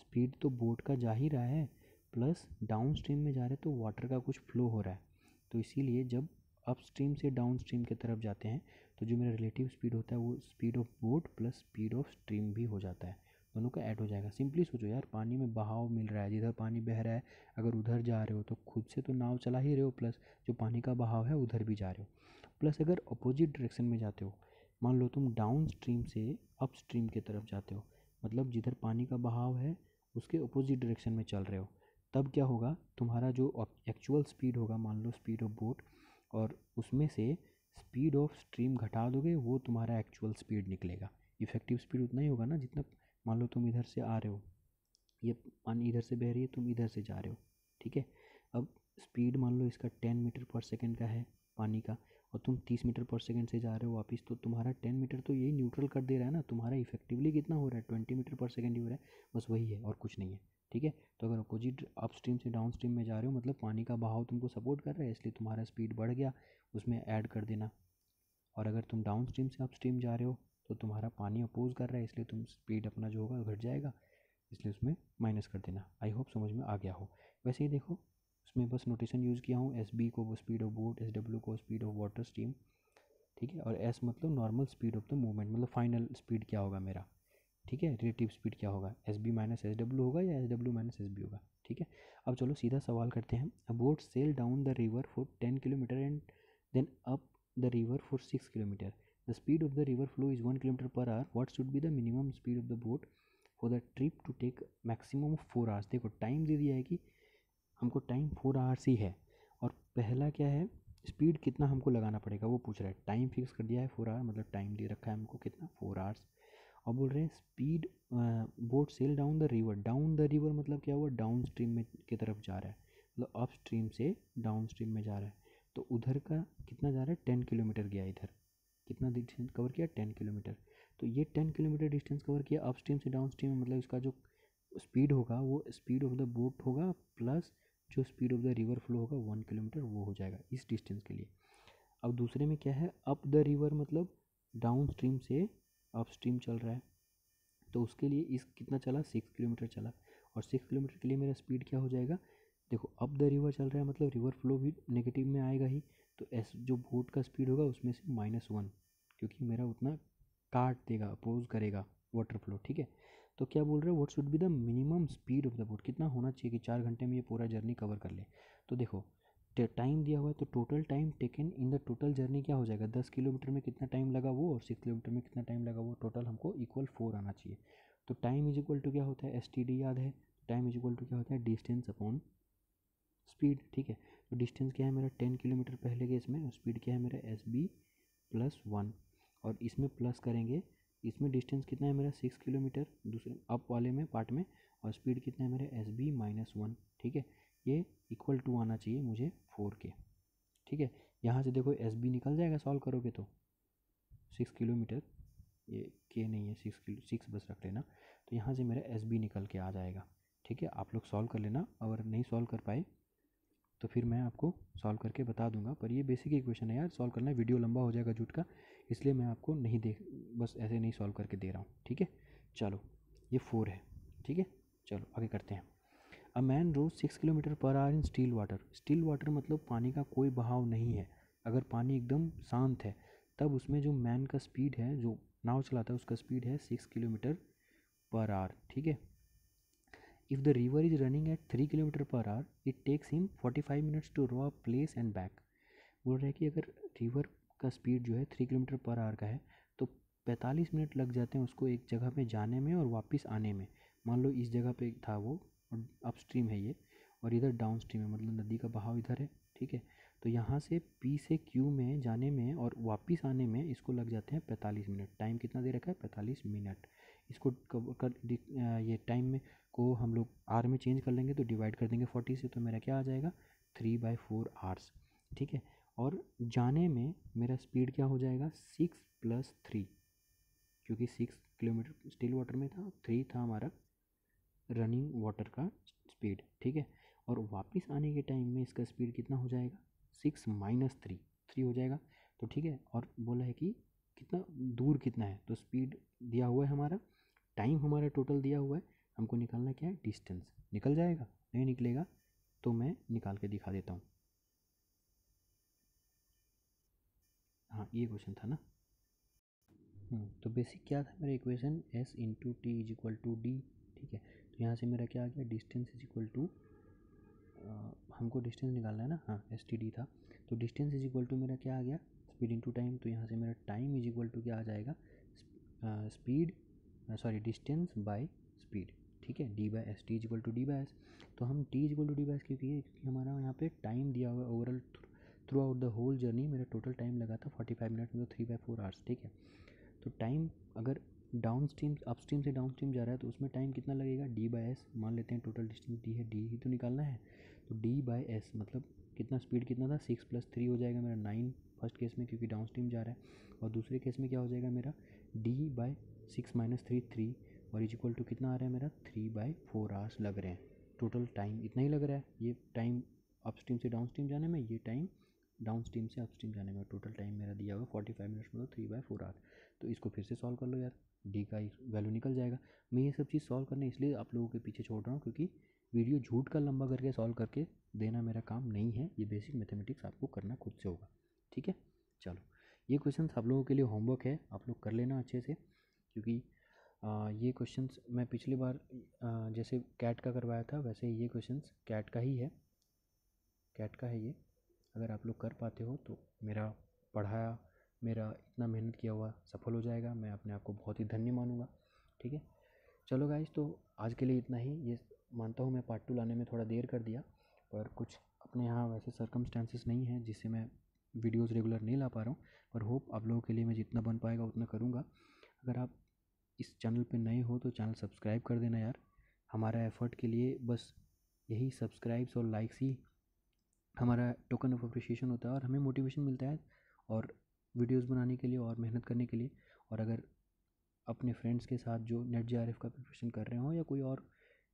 स्पीड तो बोट का जा ही रहा है, प्लस डाउन स्ट्रीम में जा रहे हैं तो वाटर का कुछ फ्लो हो रहा है। तो इसीलिए जब अप स्ट्रीम से डाउन स्ट्रीम की तरफ जाते हैं तो जो मेरा रिलेटिव स्पीड होता है वो speed of boat plus speed of stream भी हो जाता है, दोनों का ऐड हो जाएगा। सिंपली सोचो यार, पानी में बहाव मिल रहा है, जिधर पानी बह रहा है अगर उधर जा रहे हो तो खुद से तो नाव चला ही रहे हो, प्लस जो पानी का बहाव है उधर भी जा रहे हो। प्लस अगर अपोजिट डायरेक्शन में जाते हो, मान लो तुम डाउन स्ट्रीम से अप स्ट्रीम की तरफ जाते हो, मतलब जिधर पानी का बहाव है उसके अपोजिट डायरेक्शन में चल रहे हो, तब क्या होगा, तुम्हारा जो एक्चुअल स्पीड होगा, मान लो स्पीड ऑफ बोट, और उसमें से स्पीड ऑफ स्ट्रीम घटा दोगे, वो तुम्हारा एक्चुअल स्पीड निकलेगा। इफेक्टिव स्पीड उतना ही होगा ना जितना, मान लो तुम इधर से आ रहे हो, ये पानी इधर से बह रही है, तुम इधर से जा रहे हो, ठीक है। अब स्पीड मान लो इसका 10 मीटर पर सेकेंड का है पानी का, और तुम 30 मीटर पर सेकंड से जा रहे हो वापस, तो तुम्हारा 10 मीटर तो यही न्यूट्रल कर दे रहा है ना, तुम्हारा इफेक्टिवली कितना हो रहा है 20 मीटर पर सेकंड ही हो रहा है, बस वही है और कुछ नहीं है। ठीक है, तो अगर अपोजिट अपस्ट्रीम से डाउनस्ट्रीम में जा रहे हो मतलब पानी का बहाव तुमको सपोर्ट कर रहा है, इसलिए तुम्हारा स्पीड बढ़ गया, उसमें ऐड कर देना। और अगर तुम डाउनस्ट्रीम से अपस्ट्रीम जा रहे हो तो तुम्हारा पानी अपोज कर रहा है, इसलिए तुम स्पीड अपना जो होगा घट जाएगा, इसलिए उसमें माइनस कर देना। आई होप समझ में आ गया हो। वैसे ही देखो उसमें बस नोटेशन यूज़ किया हूँ, एस बी को speed of boat, S W को स्पीड ऑफ वाटर स्ट्रीम, ठीक है, और एस मतलब normal speed of the movement, मतलब फाइनल स्पीड क्या होगा मेरा, ठीक है, रिलेटिव स्पीड क्या होगा, S B minus S W होगा या S W minus S B होगा। ठीक है, अब चलो सीधा सवाल करते हैं। A boat sail down the river for 10 kilometre and then up the river for 6 kilometre. The speed of the river flow is 1 kilometre per hour. What should be the minimum speed of the boat for the trip to take maximum of 4 hours. देखो time दे दिया है कि हमको time 4 hours ही है, और पहला क्या है, स्पीड कितना हमको लगाना पड़ेगा वो पूछ रहा है। टाइम फिक्स कर दिया है 4 आवर, मतलब टाइम दे रखा है हमको कितना 4 आवर्स। और बोल रहे हैं speed boat sail down the river. Down the river मतलब क्या हुआ, डाउन स्ट्रीम में की तरफ जा रहा है, मतलब अप स्ट्रीम से डाउन स्ट्रीम में जा रहा है, तो उधर का कितना जा रहा है 10 किलोमीटर गया, इधर कितना डिस्टेंस कवर किया 10 किलोमीटर। तो ये 10 किलोमीटर डिस्टेंस कवर किया अप स्ट्रीम से डाउन स्ट्रीम में, मतलब इसका जो स्पीड होगा वो स्पीड ऑफ द बोट होगा प्लस जो speed of the river flow होगा 1 किलोमीटर वो हो जाएगा इस डिस्टेंस के लिए। अब दूसरे में क्या है, अप द रिवर मतलब डाउन स्ट्रीम से अप स्ट्रीम चल रहा है, तो उसके लिए इस कितना चला 6 किलोमीटर चला, और 6 किलोमीटर के लिए मेरा स्पीड क्या हो जाएगा, देखो अप द रिवर चल रहा है मतलब रिवर फ्लो भी नेगेटिव में आएगा ही, तो एस जो बोट का स्पीड होगा उसमें से -1, क्योंकि मेरा उतना काट देगा अपोज करेगा वाटर फ्लो। ठीक है, तो क्या बोल रहे हो, what should be the minimum speed of the boat, कितना होना चाहिए कि 4 घंटे में ये पूरा जर्नी कवर कर ले। तो देखो टाइम दिया हुआ है, तो total time taken in the total journey क्या हो जाएगा, 10 किलोमीटर में कितना टाइम लगा वो और 6 किलोमीटर में कितना टाइम लगा वो, टोटल हमको इक्वल 4 आना चाहिए। तो टाइम इज इक्वल टू क्या होता है, एस टी डी याद है, टाइम इज इक्वल टू क्या होता है, डिस्टेंस अपॉन स्पीड। ठीक है, तो डिस्टेंस क्या है मेरा 10 किलोमीटर पहले के इसमें, और स्पीड क्या है मेरा एस बी प्लस 1, और इसमें प्लस करेंगे, इसमें डिस्टेंस कितना है मेरा 6 किलोमीटर दूसरे अप वाले में पार्ट में, और स्पीड कितना है मेरा एस बी -1। ठीक है, ये इक्वल टू आना चाहिए मुझे 4 के। ठीक है, यहाँ से देखो एस बी निकल जाएगा सॉल्व करोगे तो 6 किलोमीटर, ये के नहीं है 6 बस रख लेना, तो यहाँ से मेरा एस बी निकल के आ जाएगा। ठीक है, आप लोग सॉल्व कर लेना, अगर नहीं सॉल्व कर पाए तो फिर मैं आपको सॉल्व करके बता दूंगा, पर ये बेसिक इक्वेशन है यार, सॉल्व करना है, वीडियो लंबा हो जाएगा जूट का, इसलिए मैं आपको नहीं देख बस ऐसे नहीं सॉल्व करके दे रहा हूँ। ठीक है, चलो ये 4 है। ठीक है, चलो आगे करते हैं। A man rows 6 kilometre per hour in still water. Still water मतलब पानी का कोई बहाव नहीं है, अगर पानी एकदम शांत है तब उसमें जो मैन का स्पीड है, जो नाव चलाता है उसका स्पीड है 6 किलोमीटर पर आवर। ठीक है, if the river is running at 3 kilometre per hour it takes him 45 minutes to row a place and back. बोल रहे हैं कि अगर रिवर का स्पीड जो है 3 किलोमीटर पर आवर का है तो 45 मिनट लग जाते हैं उसको एक जगह पे जाने में और वापस आने में। मान लो इस जगह पे था वो, और अपस्ट्रीम है ये, और इधर डाउन स्ट्रीम है, मतलब नदी का बहाव इधर है। ठीक है, तो यहाँ से पी से क्यू में जाने में और वापस आने में इसको लग जाते हैं 45 मिनट। टाइम कितना दे रखा है 45 मिनट। इसको ये टाइम में को हम लोग आर में चेंज कर लेंगे तो डिवाइड कर देंगे 40 से, तो मेरा क्या आ जाएगा 3/4 आवर्स। ठीक है, और जाने में मेरा स्पीड क्या हो जाएगा 6 + 3, क्योंकि 6 किलोमीटर स्टिल वाटर में था, 3 था हमारा रनिंग वाटर का स्पीड। ठीक है, और वापस आने के टाइम में इसका स्पीड कितना हो जाएगा 6 - 3, 3 हो जाएगा। तो ठीक है, और बोला है कि कितना दूर कितना है, तो स्पीड दिया हुआ है हमारा, टाइम हमारा टोटल दिया हुआ है, हमको निकालना क्या है डिस्टेंस। निकल जाएगा, नहीं निकलेगा तो मैं निकाल के दिखा देता हूँ। हाँ ये क्वेश्चन था ना। तो बेसिक क्या था मेरा equation, S into T is equal to D. ठीक है, तो यहाँ से मेरा क्या आ गया डिस्टेंस इज इक्वल टू, हमको डिस्टेंस निकालना है ना, हाँ एस टी डी था, तो डिस्टेंस इज इक्वल टू मेरा क्या आ गया स्पीड इंटू टाइम, तो यहाँ से मेरा टाइम इज इक्वल टू क्या आ जाएगा speed sorry distance by speed. ठीक है, D by S, T is equal to D by S. तो हम T is equal to D by S क्यों किए, क्योंकि हमारा यहाँ पे टाइम दिया हुआ है overall throughout the whole journey, मेरा टोटल टाइम लगा था 45 मिनट, मतलब 3/4 आवर्स। ठीक है, तो टाइम अगर डाउन स्ट्रीम अपस्ट्रीम से डाउन स्ट्रीम जा रहा है तो उसमें टाइम कितना लगेगा डी बाय एस, मान लेते हैं टोटल डिस्टेंस डी है, डी ही तो निकालना है, तो डी बाय एस मतलब कितना स्पीड कितना था 6 + 3 हो जाएगा मेरा 9 फर्स्ट केस में क्योंकि डाउन स्ट्रीम जा रहा है। और दूसरे केस में क्या हो जाएगा मेरा D/6 - 3 और इज इक्वल टू कितना आ रहा है मेरा 3/4 आवर्स लग रहे हैं। टोटल टाइम इतना ही लग रहा है, ये टाइम अपस्ट्रीम से डाउन स्ट्रीम जाने में, ये टाइम डाउन स्ट्रीम से अपस्ट्रीम जाने में। टोटल टाइम मेरा दिया हुआ 45 मिनट्स मतलब 3/4 आवर। तो इसको फिर से सॉल्व कर लो यार, डी का वैल्यू निकल जाएगा। मैं ये सब चीज़ सॉल्व करने इसलिए आप लोगों के पीछे छोड़ रहा हूँ क्योंकि वीडियो झूठ का लंबा करके सॉल्व करके देना मेरा काम नहीं है। ये बेसिक मैथमेटिक्स आपको करना खुद से होगा, ठीक है। चलो, ये क्वेश्चन आप लोगों के लिए होमवर्क है, आप लोग कर लेना अच्छे से, क्योंकि ये क्वेश्चंस मैं पिछली बार जैसे कैट का करवाया था वैसे ये क्वेश्चंस कैट का ही है, कैट का है ये। अगर आप लोग कर पाते हो तो मेरा पढ़ाया, मेरा इतना मेहनत किया हुआ सफल हो जाएगा, मैं अपने आप को बहुत ही धन्य मानूंगा, ठीक है। चलो गाइस, तो आज के लिए इतना ही। ये मानता हूँ मैं पार्ट 2 लाने में थोड़ा देर कर दिया, पर कुछ अपने यहाँ वैसे सर्कमस्टेंसेस नहीं है जिससे मैं वीडियोस रेगुलर नहीं ला पा रहा हूँ, पर होप आप लोगों के लिए मैं जितना बन पाएगा उतना करूँगा। अगर आप इस चैनल पे नए हो तो चैनल सब्सक्राइब कर देना यार। हमारा एफर्ट के लिए बस यही सब्सक्राइब्स और लाइक्स ही हमारा टोकन ऑफ अप्रिशिएशन होता है और हमें मोटिवेशन मिलता है और वीडियोस बनाने के लिए और मेहनत करने के लिए। और अगर अपने फ्रेंड्स के साथ जो नेट JRF का प्रिपरेशन कर रहे हो या कोई और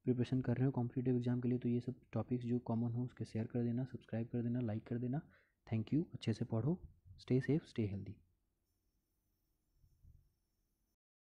प्रिपरेशन कर रहे हो कॉम्पिटिटिव एग्जाम के लिए, तो ये सब टॉपिक्स जो कॉमन हो उसके शेयर कर देना, सब्सक्राइब कर देना, लाइक कर देना। थैंक यू, अच्छे से पढ़ो, स्टे सेफ, स्टे हेल्दी।